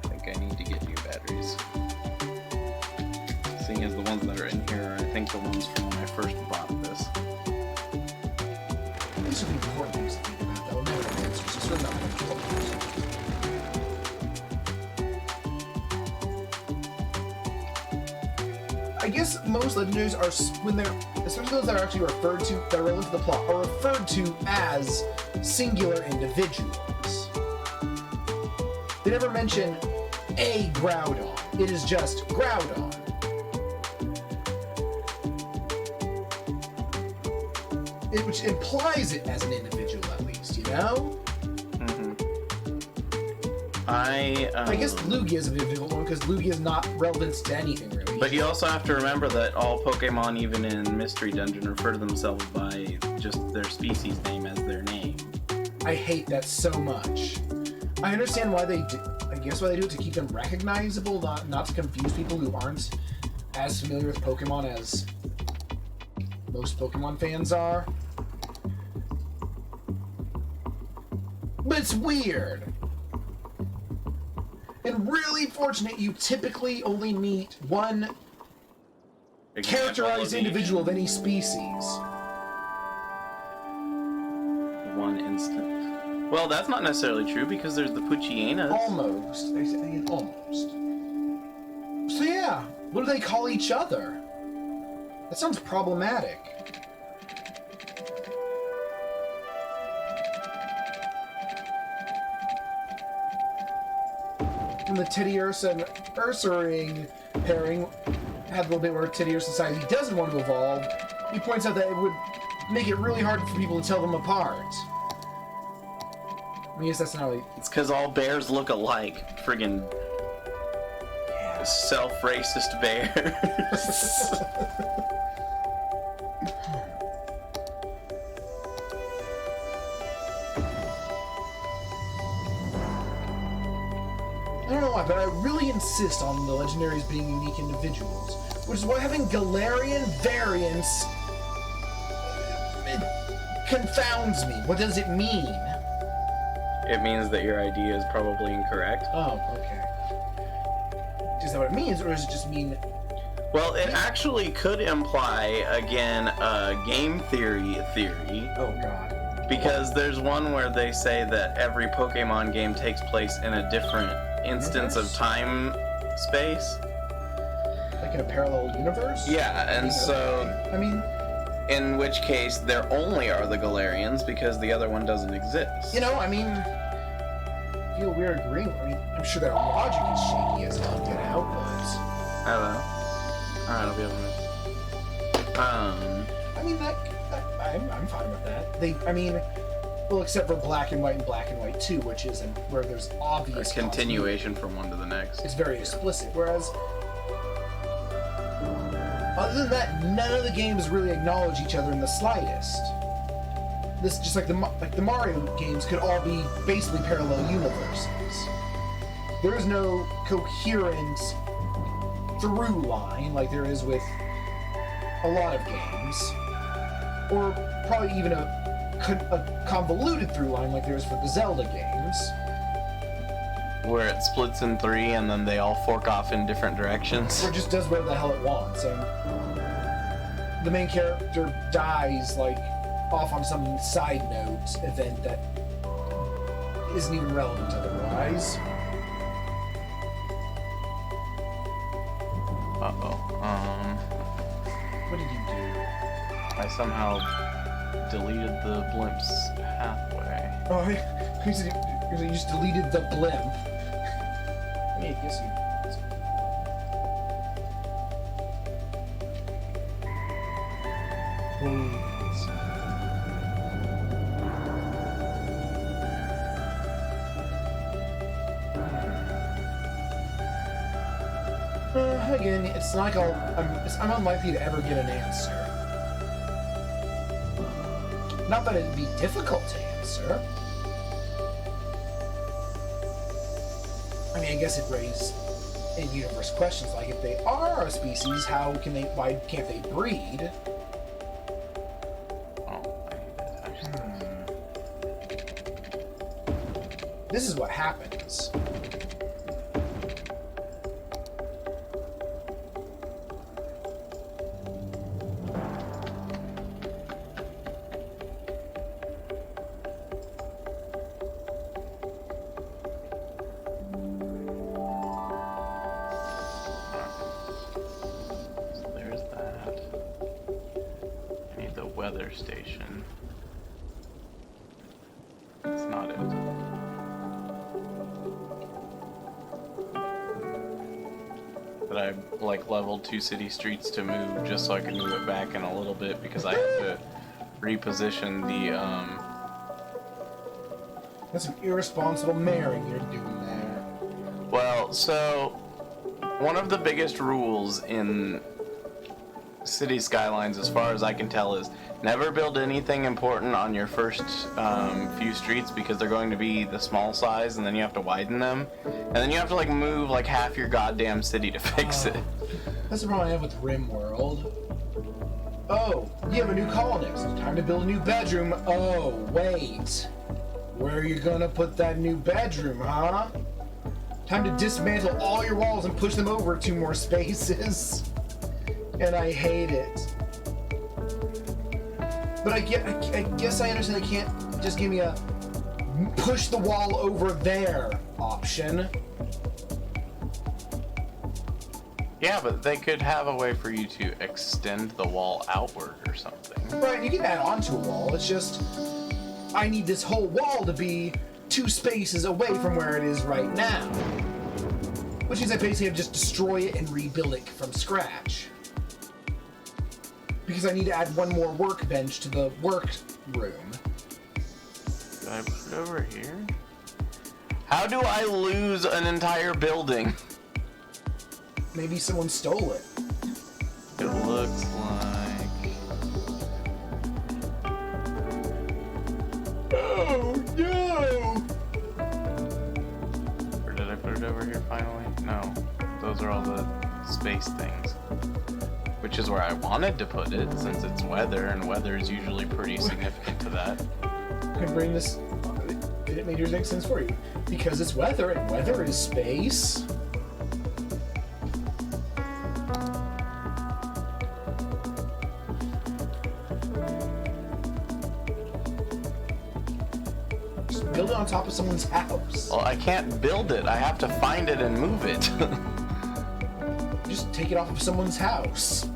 I think I need to get new batteries. Seeing as the ones that are in here are, I think, the ones from when I first bought this. These are the important things to think about, though. Never answers, just remember. I guess most legendaries are, when they're, especially those that are actually referred to, that are relevant to the plot, are referred to as singular individuals. They never mention a Groudon. It is just Groudon. Which implies it as an individual, at least, you know? I guess Lugia is an individual one, because Lugia is not relevant to anything, really. But you also have to remember that all Pokemon, even in Mystery Dungeon, refer to themselves by just their species name as their name. I hate that so much. I understand why they do, I guess why they do it, to keep them recognizable, not to confuse people who aren't as familiar with Pokemon as most Pokemon fans are. But it's weird. And really fortunate you typically only meet one characterized individual of any species. One instant. Well, that's not necessarily true because there's the Puchienas. Almost. I think almost. So yeah, what do they call each other? That sounds problematic. When the Teddiursa and Ursaring pairing had a little bit where Teddiursa decides he doesn't want to evolve, he points out that it would make it really hard for people to tell them apart. I guess that's not really... It's because all bears look alike. Friggin' self-racist bears. I don't know why, but I really insist on the legendaries being unique individuals, which is why having Galarian variants it confounds me. What does it mean? It means that your idea is probably incorrect. Oh, okay. Is that what it means, or does it just mean... Well, it actually could imply, again, a game theory. Oh, God. Because there's one where they say that every Pokemon game takes place in a different instance of time space. Like in a parallel universe? Yeah, and so... I mean... In which case, there only are the Galarians because the other one doesn't exist. You know, I mean... I feel weird agreeing. I mean, I'm sure their logic is shaky as all get out, but... I don't know. Alright, I'll be able to... I mean, I'm fine with that. I mean... Well, except for Black and White 2, which isn't where there's obvious a continuation from one to the next. It's very explicit. Whereas, other than that, none of the games really acknowledge each other in the slightest. This just like the Mario games could all be basically parallel universes. there is no coherent through line like there is with a lot of games, or probably even a convoluted through line like there is for the Zelda games. Where it splits in 3 and then they all fork off in different directions. Or just does whatever the hell it wants, and the main character dies, like, off on some side note event that isn't even relevant otherwise. What did you do? I somehow deleted the blimp's pathway. Oh, you just deleted the blimp. I mean, I guess you... Again, it's not like I'm unlikely to ever get an answer. Not that it'd be difficult to answer. I mean, I guess it raises in-universe questions, like if they are a species, why can't they breed? Oh, I hate it. This is what happens. Weather station. That's not it. But I like leveled 2 city streets to move just so I could move it back in a little bit because I have to reposition the That's an irresponsible marrying you're doing there. Well, so one of the biggest rules in City Skylines, as far as I can tell, is never build anything important on your first few streets because they're going to be the small size, and then you have to widen them, and then you have to like move like half your goddamn city to fix it. That's the problem I have with RimWorld. Oh, you have a new colonist. Time to build a new bedroom. Oh, wait. Where are you gonna put that new bedroom, huh? Time to dismantle all your walls and push them over 2 more spaces. And I hate it. But I guess I understand they can't just give me a push the wall over there option. Yeah, but they could have a way for you to extend the wall outward or something. Right, you can add on to a wall. It's just, I need this whole wall to be 2 spaces away from where it is right now. Which means I basically have to just destroy it and rebuild it from scratch. Because I need to add 1 more workbench to the work room. Did I put it over here? How do I lose an entire building? Maybe someone stole it. It looks like... Oh no! Or did I put it over here finally? No. Those are all the space things. Which is where I wanted to put it, since it's weather, and weather is usually pretty significant to that. I can bring this... It made yours make sense for you. Because it's weather, and weather is space. Just build it on top of someone's house. Well, I can't build it. I have to find it and move it. Just take it off of someone's house.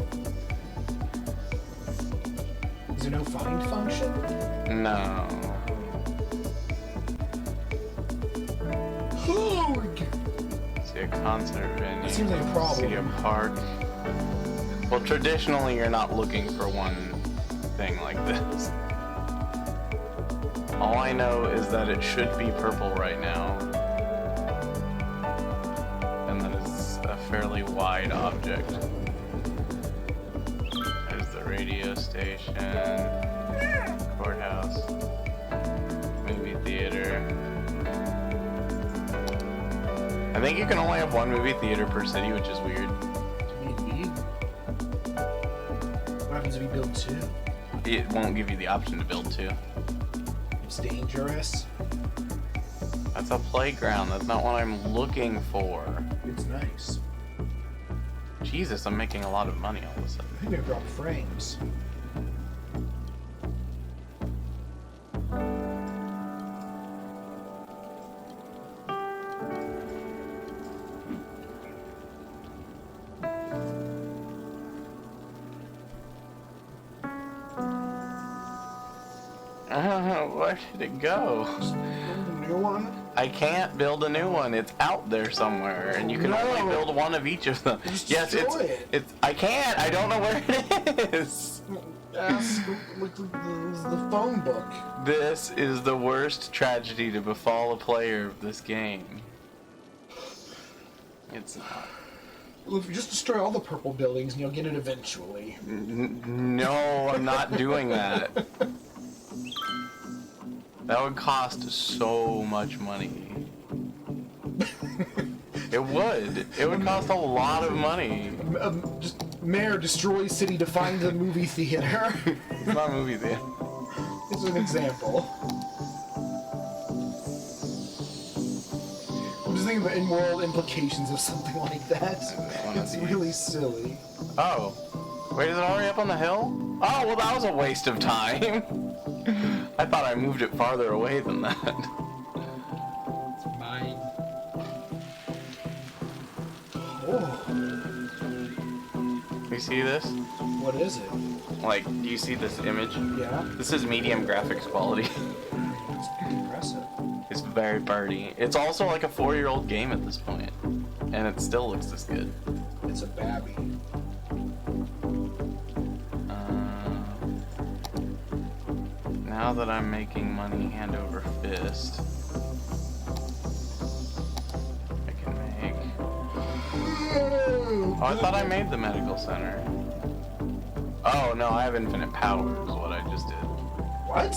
Is there no find function? No. See a concert venue. That seems like a problem. See a park. Well, traditionally, you're not looking for one thing like this. All I know is that it should be purple right now. And that it's a fairly wide object. There's the radio station, courthouse, movie theater. I think you can only have one movie theater per city, which is weird. Maybe. What happens if you build 2? It won't give you the option to build 2. It's dangerous. That's a playground. That's not what I'm looking for. It's nice. Jesus, I'm making a lot of money all of a sudden. I think they're drop frames. Where did it go? A new one? I can't build a new one. It's out there somewhere, and you can only build one of each of them. Yes, it's. I can't. I don't know where it is. Ask the phone book. This is the worst tragedy to befall a player of this game. It's not. Well, if you just destroy all the purple buildings, and you'll get it eventually. No, I'm not doing that. That would cost so much money. It would. It would cost a lot of money. Just mayor destroys city to find the movie theater. It's not a movie theater. It's an example. I'm just thinking of the in-world implications of something like that. It's really silly. Oh. Wait, is it already up on the hill? Oh, well that was a waste of time. I thought I moved it farther away than that. It's mine. Oh. You see this? What is it? Like, do you see this image? Yeah. This is medium graphics quality. It's pretty impressive. It's very birdy. It's also like a 4-year-old game at this point, and it still looks this good. It's a babby. Now that I'm making money hand over fist, I can make... Oh, I thought I made the medical center. Oh, no, I have infinite power is what I just did. What?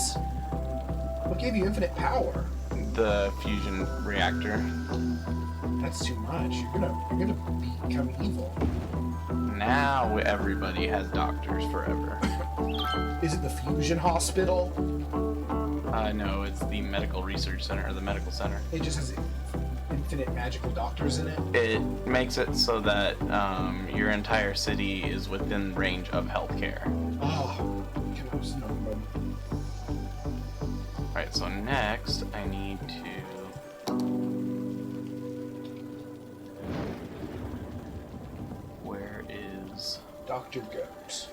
What gave you infinite power? The fusion reactor. That's too much. You're gonna become evil. Now everybody has doctors forever. Is it the fusion hospital? No, it's the medical research center, or the medical center. It just has infinite magical doctors in it. It makes it so that your entire city is within range of healthcare. Oh, Alright, so next I need to... Where is... Dr. Goat.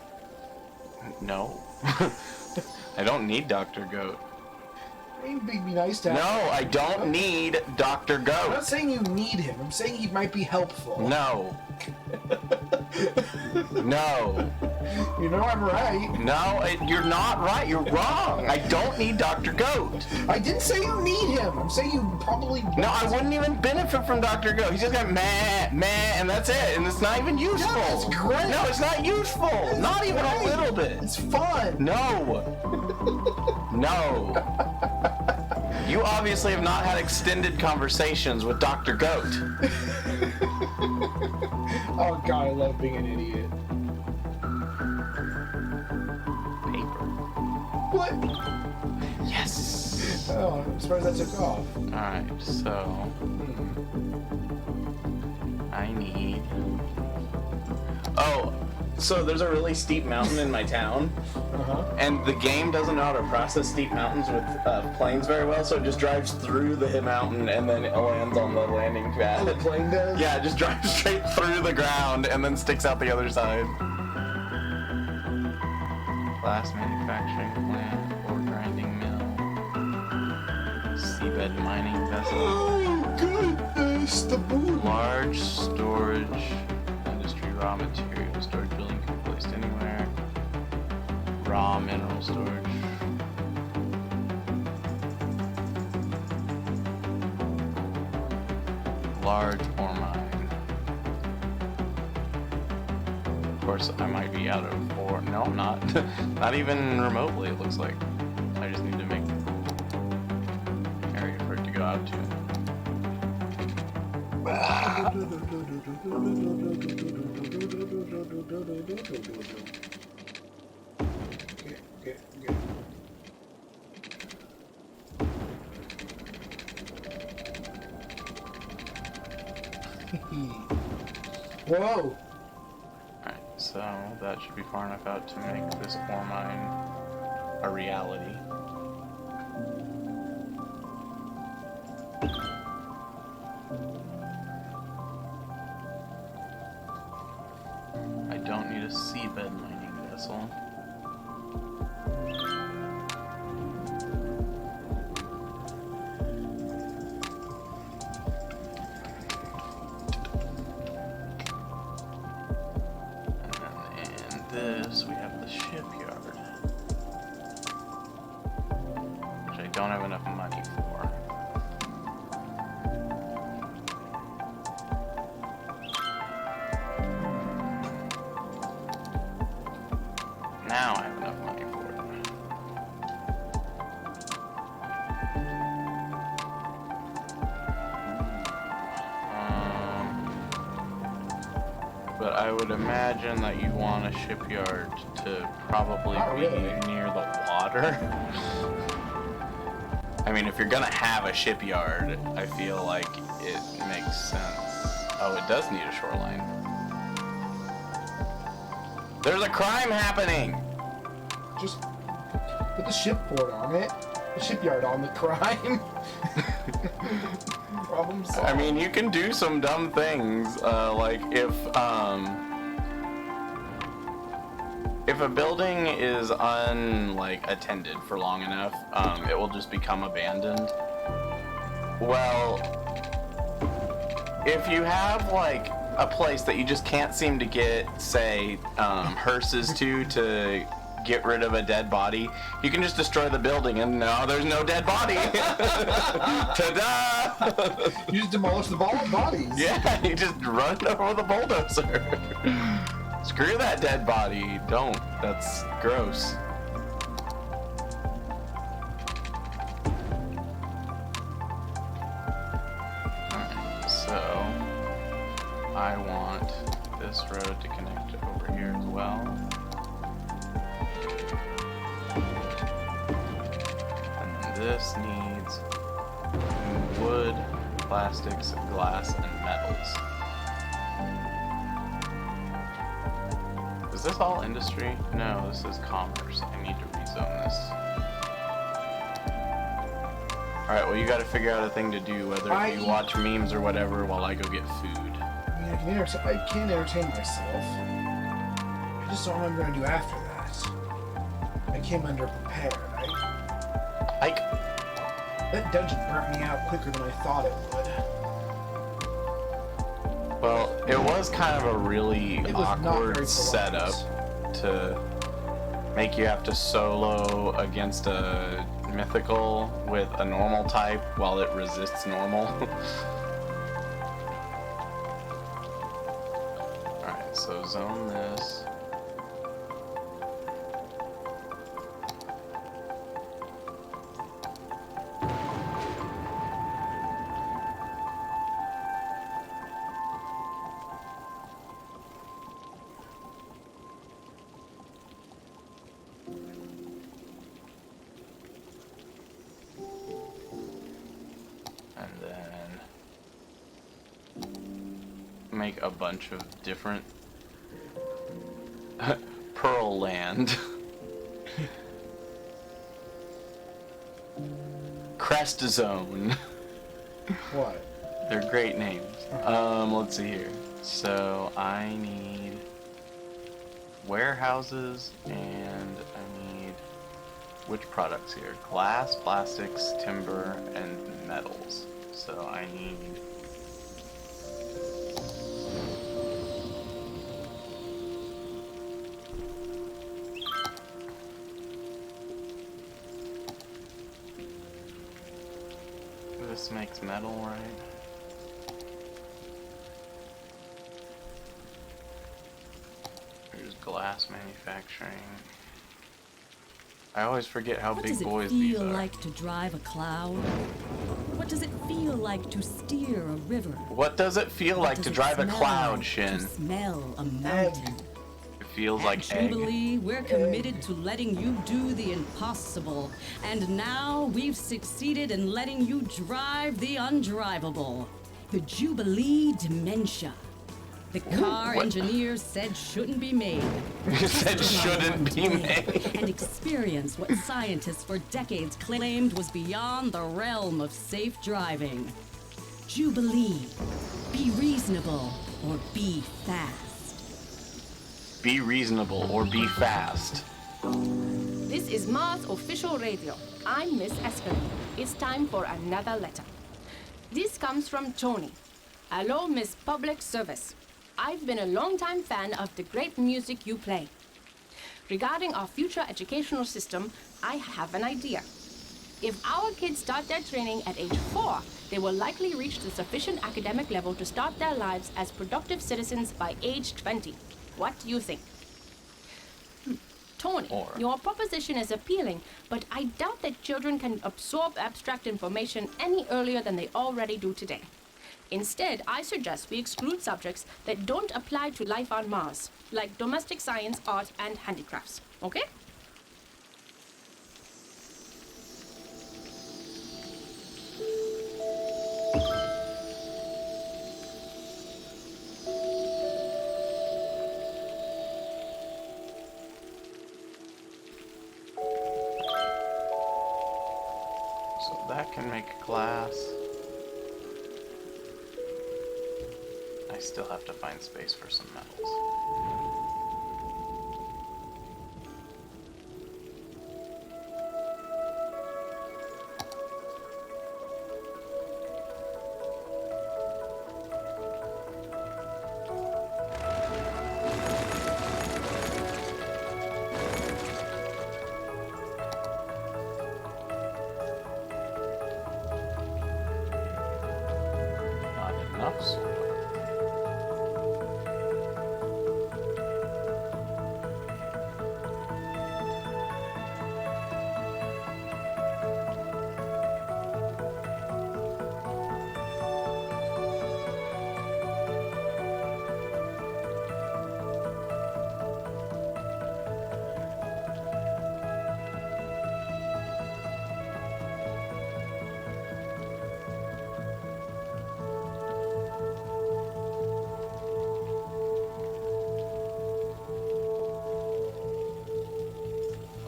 No. I don't need Dr. Goat. I mean, it'd be nice to have. No, I don't need Dr. I'm Goat. not saying you need him. I'm saying he might be helpful. No. No. You know I'm right. No, you're not right. You're wrong. I don't need Dr. Goat. I didn't say you need him. I'm saying you probably. No, I wouldn't even benefit from Dr. Goat. He's just got meh, and that's it. And it's not even useful. Yeah, it's great. No, it's not useful. It's not even great. a little bit. It's fun. No. No. You obviously have not had extended conversations with Dr. Goat. Oh god, I love being an idiot. Paper. What? Yes. Oh, I'm surprised that took off. Alright, so I need... Oh, so there's a really steep mountain in my town. Uh-huh. And the game doesn't know how to process steep mountains with planes very well, so it just drives through the mountain and then it lands on the landing pad. Oh, the plane does? Yeah, it just drives straight through the ground and then sticks out the other side. Glass manufacturing plant, ore grinding mill, seabed mining vessel, Oh, goodness, the boom. large storage industry raw material, storage building can be placed anywhere, raw mineral storage. Large ore mine. Of course, I might be out of ore. No, I'm not. Not even remotely, it looks like. I just need to make an area for it to go out to. Okay. Whoa! Alright, so that should be far enough out to make this ore mine a reality. I don't need a seabed mining vessel. This, we have the shipyard, which I don't have enough money for. Now I have enough money for it. But I would imagine that you want a shipyard to probably Not be really. near the water. I mean, if you're gonna have a shipyard, I feel like it makes sense. Oh, it does need a shoreline. There's a crime happening! Just put the shipboard on it. The shipyard on the crime. Problem solved. I mean, you can do some dumb things, like if a building is attended for long enough, it will just become abandoned. Well, if you have like a place that you just can't seem to get, say, hearses to get rid of a dead body, you can just destroy the building and now there's no dead body. Ta-da! You just demolish the bodies. Yeah, you just run over with a bulldozer. Screw that dead body. Don't. That's gross. Alright, so I want this road to connect over here as well. And this needs wood, plastics, glass, and metals. Is this all industry? No, this is commerce. I need to rezone this. Alright, well you gotta figure out a thing to do, whether you watch memes or whatever while I go get food. I mean, I can entertain myself. I just don't know what I'm going to do after that. I came underprepared. That dungeon burnt me out quicker than I thought it would. Well, it was kind of a really It was not awkward very setup to make you have to solo against a mythical with a normal type while it resists normal. Alright, so zone this. And then make a bunch of different Pearl Land. Crest Zone. What? They're great names. Let's see here. So I need warehouses and I need which products here? Glass, plastics, timber, and metals. So I need this makes metal, right? There's glass manufacturing. I always forget how What big does it boys these feel are. like to drive a cloud? What does it feel like to steer a river? What does it feel like Does to it drive a smell cloud, like Shin? To smell a mountain. It feels At like egg. Jubilee, we're committed to letting you do the impossible. And now we've succeeded in letting you drive the undrivable. The Jubilee Dementia. The car what? engineers said shouldn't be made. You said shouldn't be made. And experience what scientists for decades claimed was beyond the realm of safe driving. Jubilee. Be reasonable or be fast. Be reasonable or be fast. This is Mars Official Radio. I'm Miss Escalade. It's time for another letter. This comes from Tony. Hello, Miss Public Service. I've been a long-time fan of the great music you play. Regarding our future educational system, I have an idea. If our kids start their training at age 4, they will likely reach the sufficient academic level to start their lives as productive citizens by age 20. What do you think? Tony, your proposition is appealing, but I doubt that children can absorb abstract information any earlier than they already do today. Instead, I suggest we exclude subjects that don't apply to life on Mars, like domestic science, art, and handicrafts. Okay? So that can make a class. I still have to find space for some metals. Not enough soil.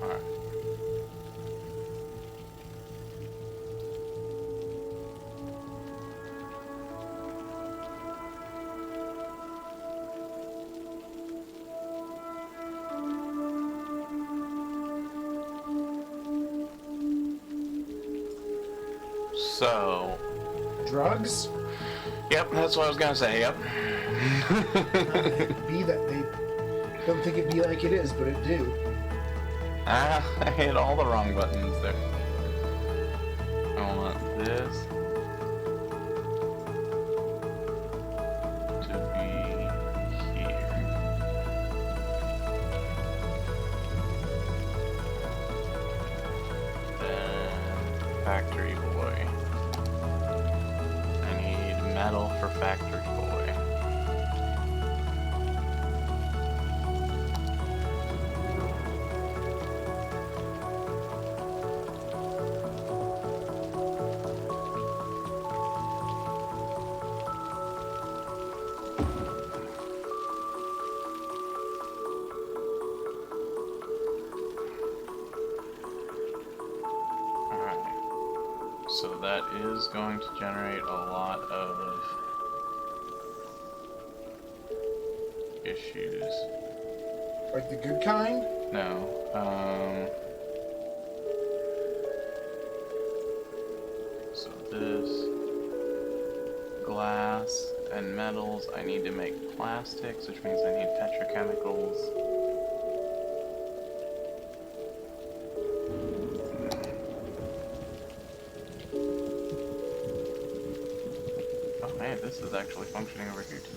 Alright. So, Drugs? yep, that's what I was gonna say, yep. Be that they don't think it be like it is, but it do. Ah, I hit all the wrong buttons there. I want this to be here. Then factory boy. I need metal for factory boy. Alright. So that is going to generate a lot of issues. Like the good kind? No, so this glass and metals, I need to make plastics, which means I need petrochemicals. Oh man, this is actually functioning over here too.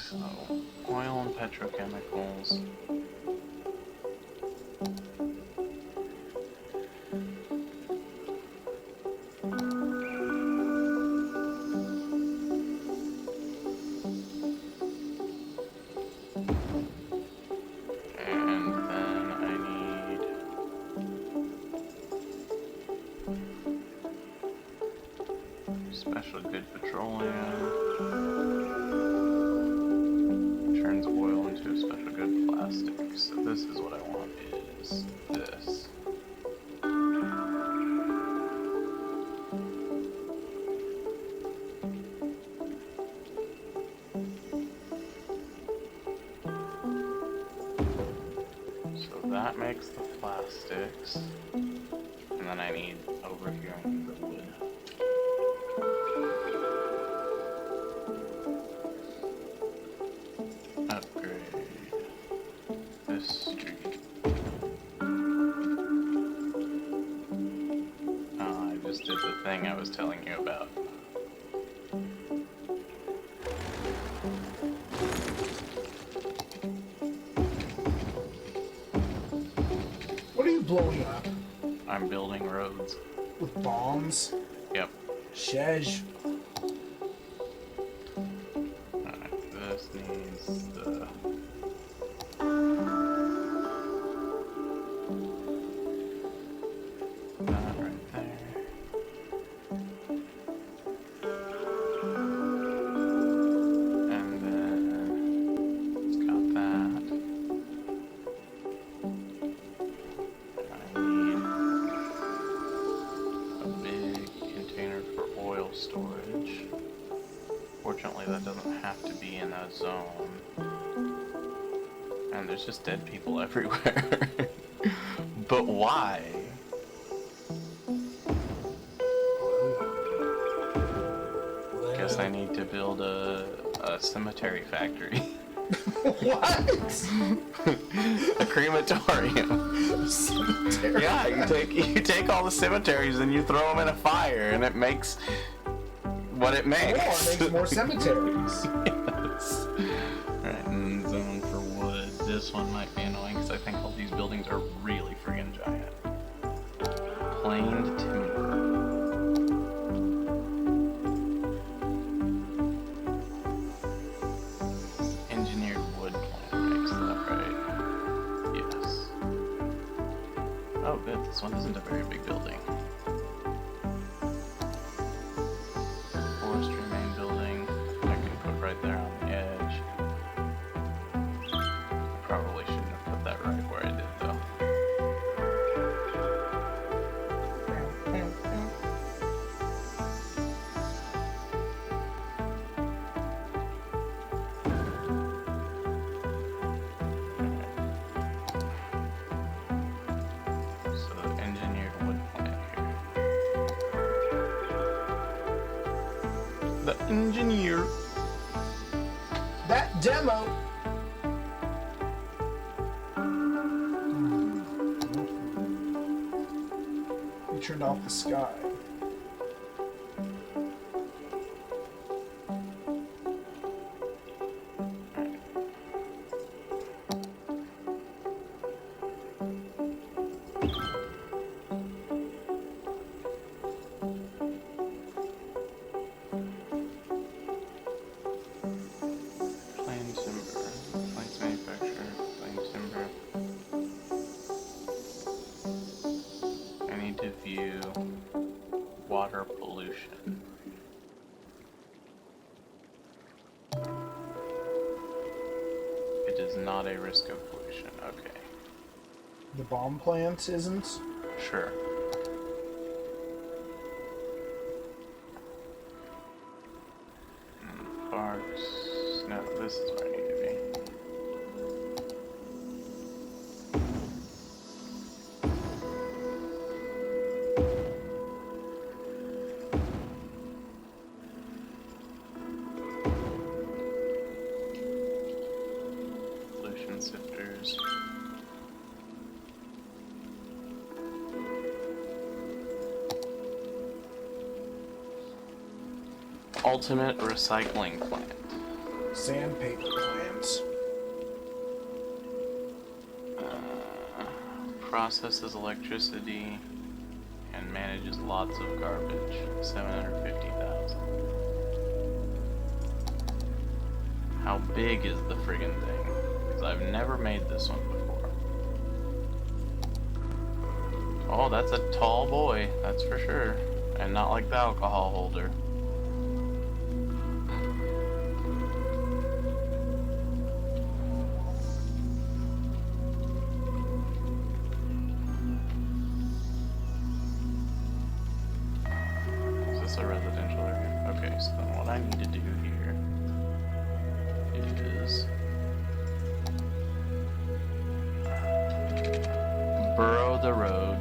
So, oil and petrochemicals. And then I need special good petroleum. Turns oil into a special good plastic. So this is what I want, is this. So that makes the plastics. And then I need over here I need the wood. Upgrade this street. Oh, I just did the thing I was telling you about. What are you blowing up? I'm building roads. With bombs? Yep. Shej. Alright, this needs the... that right there. And then it's got that. I need a big container for oil storage. Fortunately, that doesn't have to be in a zone. And there's just dead people everywhere. But why? Guess I need to build a cemetery factory. What? A crematorium. Cemetery. Yeah, you take all the cemeteries and you throw them in a fire, and it makes what it makes. More, makes more cemeteries. Yes. Alright, and zone for wood. This one might be annoying because I think all these buildings are really friggin' giant. Planed timber. Engineered wood plant makes that, right? Yes. Oh, good. This one isn't a very big building. Forestry main building. I can put right there on the edge. Probably shouldn't have put that right where I did, though. So the engineered wood plant here. The engineer. That demo. You turned off the sky. Plain timber. Planks manufacturer. Plain timber. I need to view water pollution. It is not a risk of pollution. Okay. The bomb plant isn't. Sure. Parks. No, this is where I need to be. Pollution sifters. Ultimate recycling plant. Sandpaper plans. Processes electricity and manages lots of garbage. 750,000. How big is the friggin' thing? Because I've never made this one before. Oh, that's a tall boy, that's for sure. And not like the alcohol holder. Is this a residential area? Okay, so then what I need to do here is burrow the road.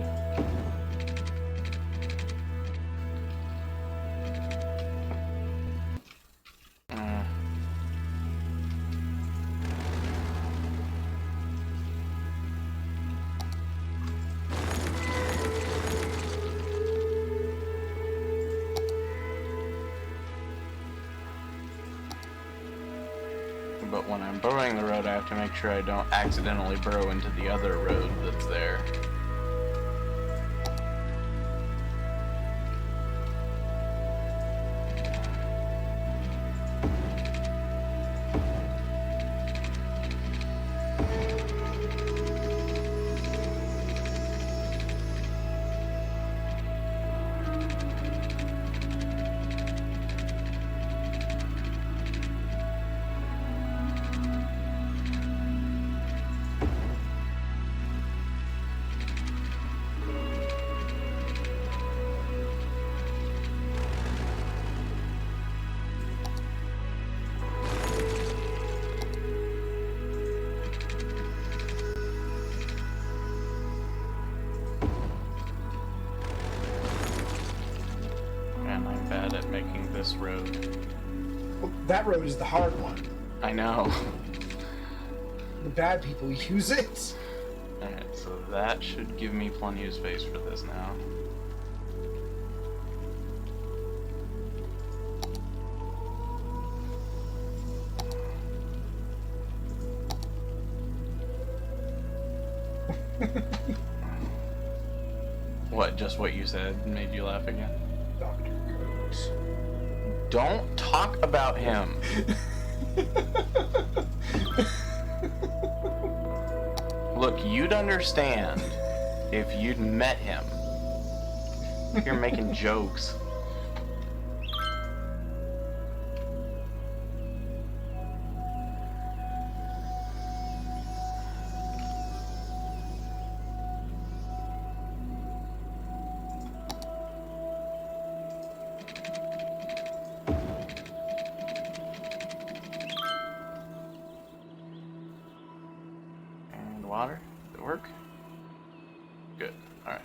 But when I'm burrowing the road, I have to make sure I don't accidentally burrow into the other road that's there. And I'm bad at making this road. Well, that road is the hard one. I know. The bad people use it. Alright, so that should give me plenty of space for this now. What, just what you said made you laugh again? Dr. Coates. Don't talk about him. Look, you'd understand if you'd met him. You're making jokes. Water? Did it work? Good. Alright.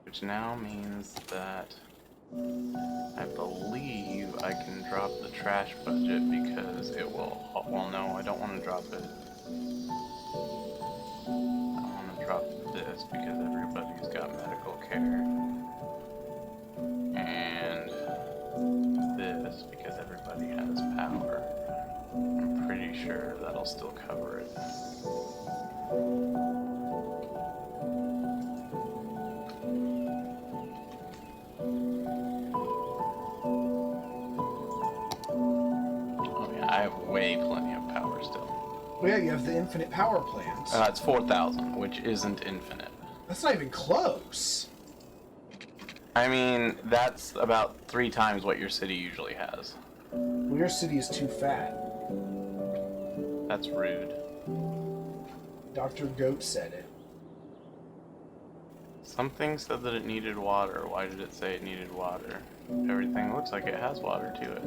Which now means that I believe I can drop the trash budget because it will. Well, no, I don't want to drop it. I want to drop this because everybody's got medical care. And this because everybody has power. I'm pretty sure that'll still cover it. Oh yeah, I have way plenty of power still. Well, yeah, you have the infinite power plans. It's 4,000, which isn't infinite. That's not even close. I mean, that's about 3 times what your city usually has. Well, your city is too fat. That's rude. Dr. Goat said it. Something said that it needed water. Why did it say it needed water? Everything looks like it has water to it.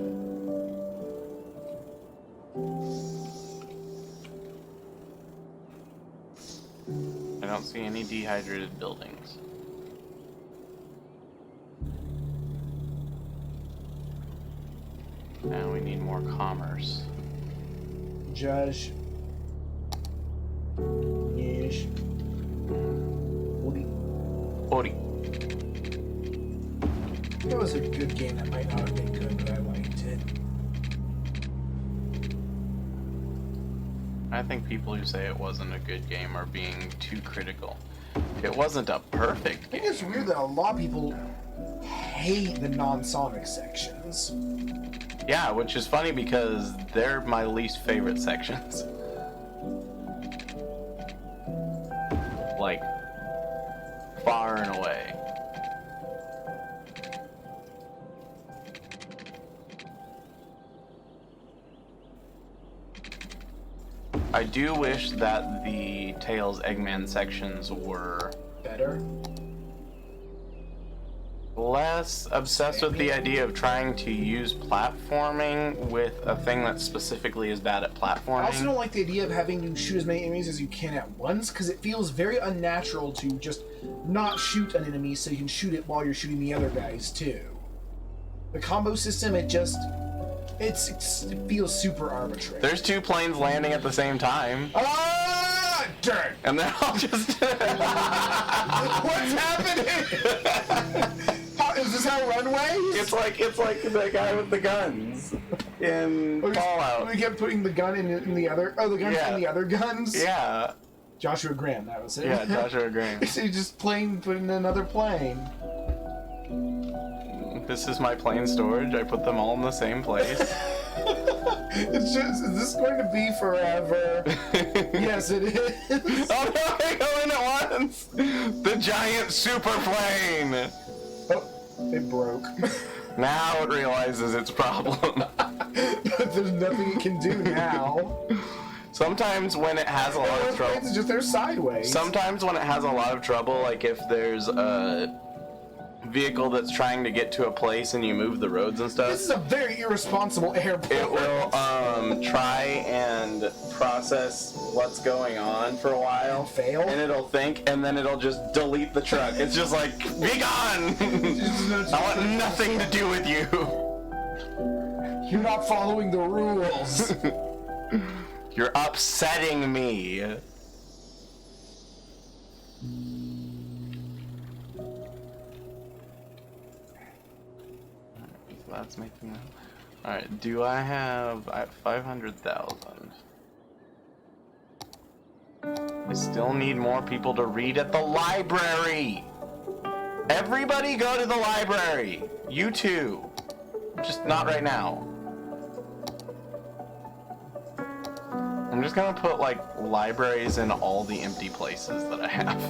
I don't see any dehydrated buildings. Now we need more commerce. Judge. Yes. Ori. It was a good game that might not have been good, but I liked it. I think people who say it wasn't a good game are being too critical. It wasn't a perfect I think game. it's weird that a lot of people hate the non-Sonic sections. Yeah, which is funny because they're my least favorite sections. Like, far and away. I do wish that the Tails Eggman sections were Better. less obsessed with the idea of trying to use platforming with a thing that specifically is bad at platforming. I also don't like the idea of having to shoot as many enemies as you can at once, because it feels very unnatural to just not shoot an enemy so you can shoot it while you're shooting the other guys too. The combo system, it feels super arbitrary. There's two planes landing at the same time. Ah! Darn! And they're all just... What's happening? Is this how runways? It's like the guy with the guns in Fallout. We kept putting the gun in the other. Oh, the guns in the other guns. Yeah. Joshua Graham, that was it. Yeah, Joshua Graham. So you just put in another plane. This is my plane storage. I put them all in the same place. It's just, is this going to be forever? Yes, it is. Oh no, they go in at once! The giant super plane! Oh, it broke. Now it realizes its problem. But there's nothing it can do now. Sometimes when it has a lot of trouble... It's just they're sideways. Sometimes when it has a lot of trouble, like if there's a vehicle that's trying to get to a place and you move the roads and stuff... This is a very irresponsible airport. It will try and process what's going on for a while. And fail? And it'll think, and then it'll just delete the truck. It's just like, be gone! I want nothing to do with you. You're not following the rules. You're upsetting me. That's making that. Alright, do I have 500,000? I still need more people to read at the library! Everybody go to the library! You too! Just not right now. I'm just gonna put, like, libraries in all the empty places that I have.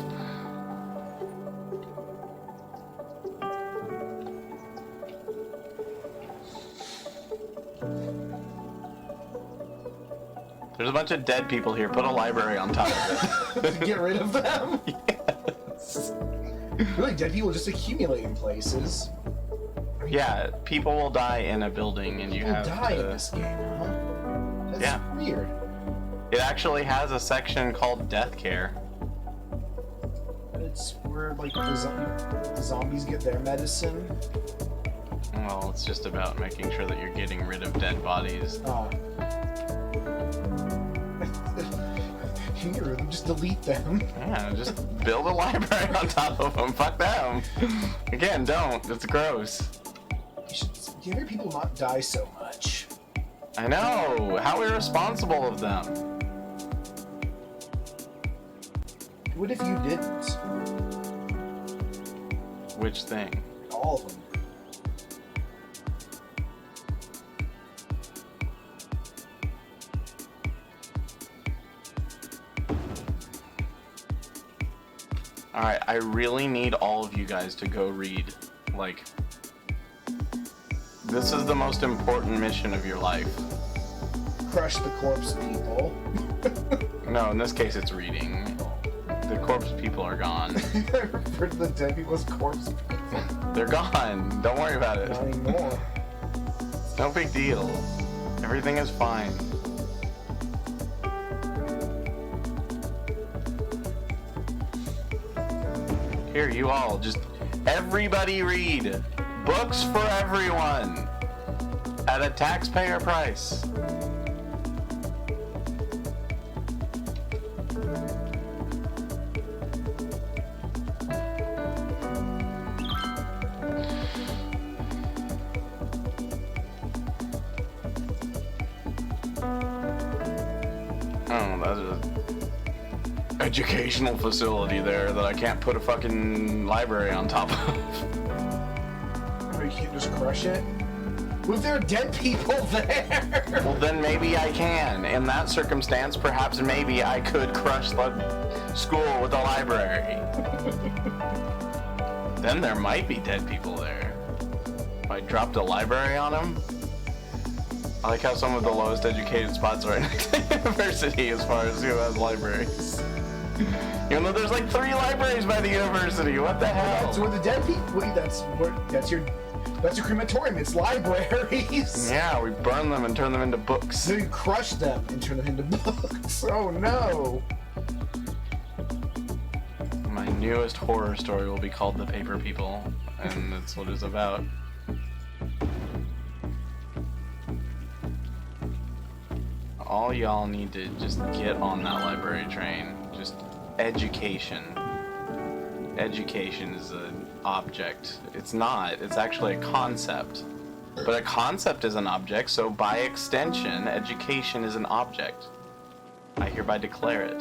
There's a bunch of dead people here. Put a library on top of it. To get rid of them? Yes. Really, dead people just accumulate in places. Yeah, people will die in a building and you People have die to... in this game, huh? That's Yeah. weird. It actually has a section called Death Care. It's where, like, the zombies get their medicine. Well, it's just about making sure that you're getting rid of dead bodies. Get rid of them, just delete them. Yeah, just build a library on top of them. Fuck them. Again, don't. It's gross. You hear people not die so much. I know. How irresponsible of them. What if you didn't? Which thing? All of them. Alright, I really need all of you guys to go read. Like, this is the most important mission of your life. Crush the corpse people. No, in this case it's reading. The corpse people are gone. I refer to the dead people as corpse people. They're gone. Don't worry about it. Not anymore. No big deal. Everything is fine. Here, you all, just everybody read. Books for everyone. At a taxpayer price. educational facility there that I can't put a fucking library on top of. Or you can't just crush it? What if there are dead people there? Well, then maybe I can. In that circumstance, perhaps maybe I could crush the school with a library. Then there might be dead people there. If I dropped a library on them. I like how some of the lowest educated spots are right next to the university as far as who has libraries. Even though there's like 3 libraries by the university, what the hell? That's where the dead people. Wait, that's your crematorium. It's libraries. Yeah, we burn them and turn them into books. So you crush them and turn them into books. Oh no! My newest horror story will be called The Paper People, and that's what it's about. All y'all need to just get on that library train. Just education. Education is an object. It's not. It's actually a concept. But a concept is an object, so by extension, education is an object. I hereby declare it.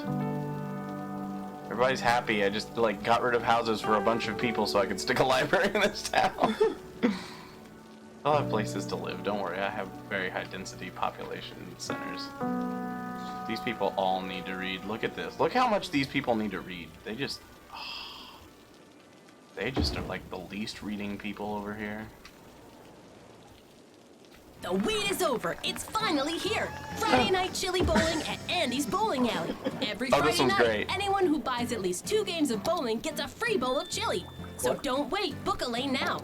Everybody's happy. I just like got rid of houses for a bunch of people so I could stick a library in this town. I'll have places to live. Don't worry. I have very high density population centers. These people all need to read. Look at this. Look how much these people need to read. They just are like the least reading people over here. The wait is over. It's finally here. Friday night chili bowling at Andy's Bowling Alley. Every Oh, Friday this one's night, great. anyone who buys at least 2 games of bowling gets a free bowl of chili. So don't wait. Book a lane now.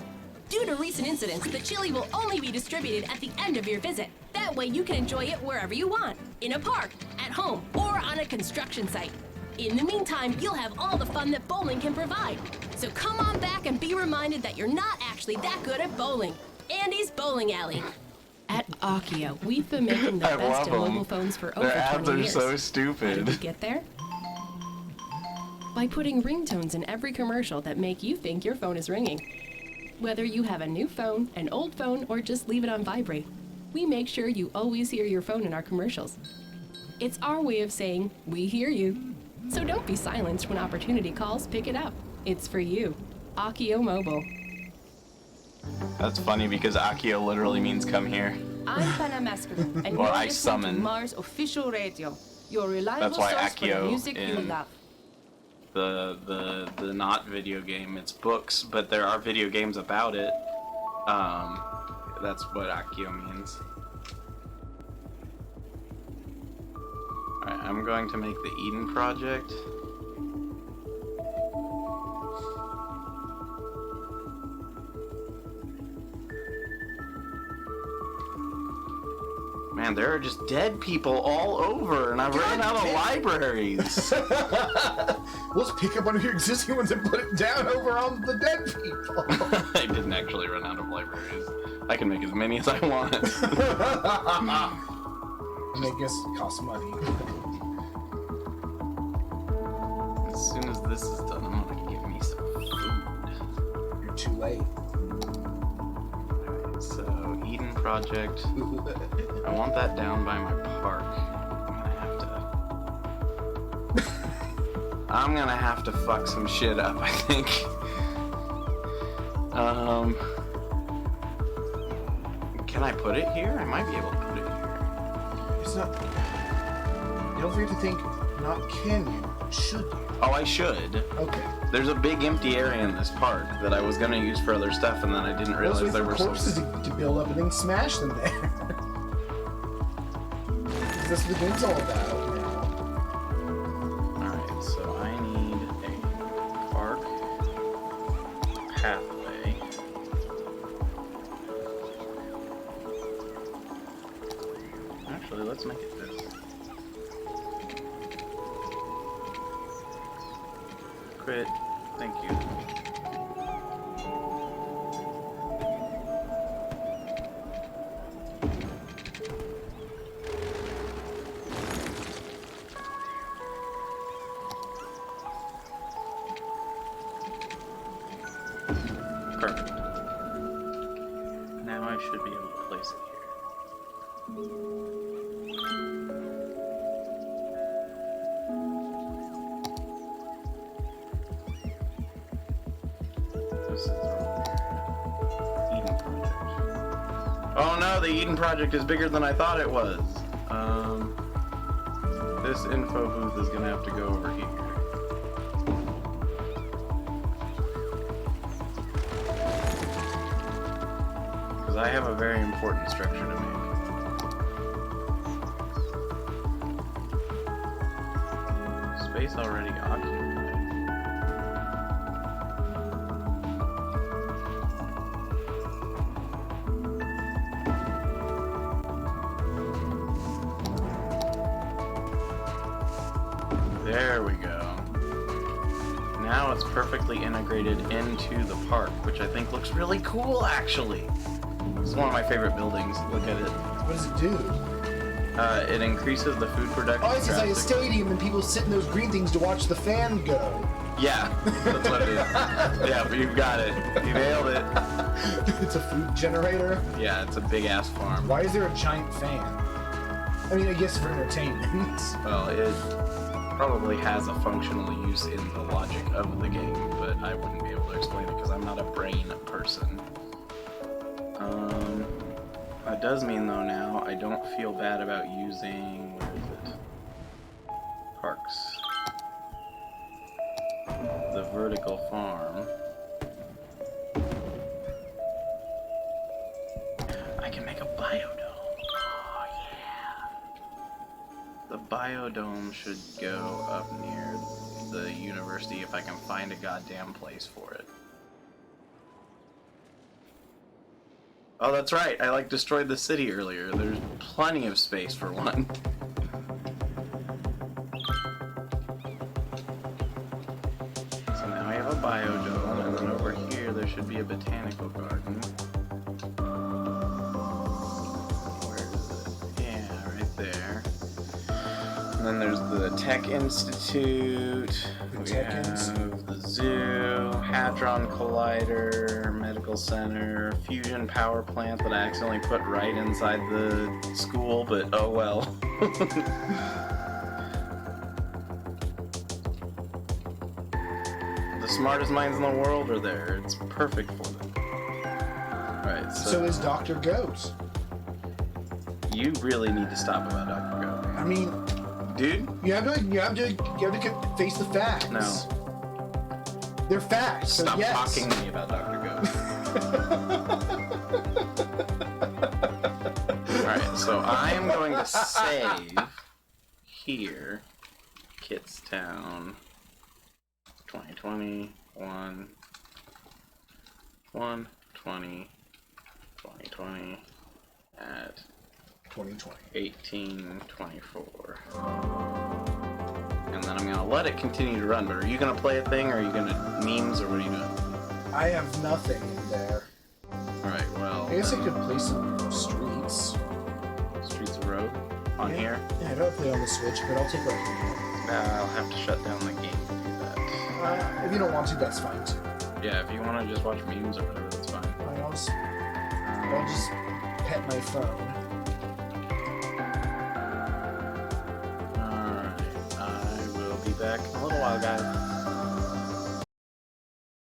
Due to recent incidents, the chili will only be distributed at the end of your visit. That way you can enjoy it wherever you want. In a park, at home, or on a construction site. In the meantime, you'll have all the fun that bowling can provide. So come on back and be reminded that you're not actually that good at bowling. Andy's Bowling Alley. At Akio, we've been making the I best love of 'em. mobile phones for over Their ads 20 are years. so How did we stupid. get there? By putting ringtones in every commercial that make you think your phone is ringing. Whether you have a new phone, an old phone, or just leave it on vibrate, we make sure you always hear your phone in our commercials. It's our way of saying, we hear you. So don't be silenced when opportunity calls, pick it up. It's for you. Akio Mobile. That's funny because Akio literally means come here. I'm Panamasculine, and Or you're I listening summon. to Mars Official Radio, your reliable That's why source for the Akio music you in- love. The not video game, it's books, but there are video games about it. That's what Akio means. Alright, I'm going to make the Eden Project. Man, there are just dead people all over, and I've run out of libraries. Let's pick up one of your existing ones and put it down over on the dead people. I didn't actually run out of libraries. I can make as many as I want. And I guess it costs money. As soon as this is done, I'm gonna give me some food. You're too late. Alright, so Eden Project. I want that down by my park. I'm gonna have to fuck some shit up, I think. Can I put it here? I might be able to put it here. It's not. You don't forget to think, not can you, should you? Oh, I should. Okay. There's a big empty area in this park that I was gonna use for other stuff, and then I didn't realize Those there are were corpses some. to build up and then smash them there. That's what the game's all about now. Alright, so I need a park pathway. Actually, let's make it this. Quit. Thank you. Perfect. Now I should be able to place it here. This is over here. Eden Project. Oh no, the Eden Project is bigger than I thought it was. This info booth is gonna have to go over here. Because I have a very important structure to make. Space already occupied. There we go. Now it's perfectly integrated into the park, which I think looks really cool, actually. This is one of my favorite buildings. Look at it. What does it do? It increases the food production. Oh, it's like a stadium and people sit in those green things to watch the fan go. Yeah, that's what it is. Yeah, but you've got it. You nailed it. It's a food generator. Yeah, it's a big-ass farm. Why is there a giant fan? I mean, I guess for entertainment. Well, it probably has a functional use in the logic of the game, but I wouldn't be able to explain it because I'm not a brain person. That does mean, though, now I don't feel bad about using... Where is it? Parks. The vertical farm. I can make a biodome. Oh, yeah. The biodome should go up near the university if I can find a goddamn place for it. Oh, that's right. I destroyed the city earlier. There's plenty of space for one. So now I have a biodome, and then over here there should be a botanical garden. Where is it? Yeah, right there. And then there's the Tech Institute. We have the zoo, Hadron Collider, Medical Center, Fusion Power Plant that I accidentally put right inside the school, but oh well. The smartest minds in the world are there. It's perfect for them. Right, So is Dr. Goat. You really need to stop about Dr. Goat. I mean, Dude? you have to face the facts. No. They're facts. Stop so yes. talking to me about Dr. Goat. Alright, so I am going to save here, Kitstown, 2020, 1/20, 2020 at 2020. 18:24. And then I'm gonna let it continue to run, but are you gonna play a thing, or are you gonna memes, or what are you doing? I have nothing in there. Alright, well... I guess I could play some Streets. Streets of Road? On here? Yeah, I don't play on the Switch, but I'll take a... I'll have to shut down the game to do that. if you don't want to, that's fine too. Yeah, if you want to just watch memes or whatever, that's fine. I'll just pet my phone. Alright, I will be back in a little while, guys.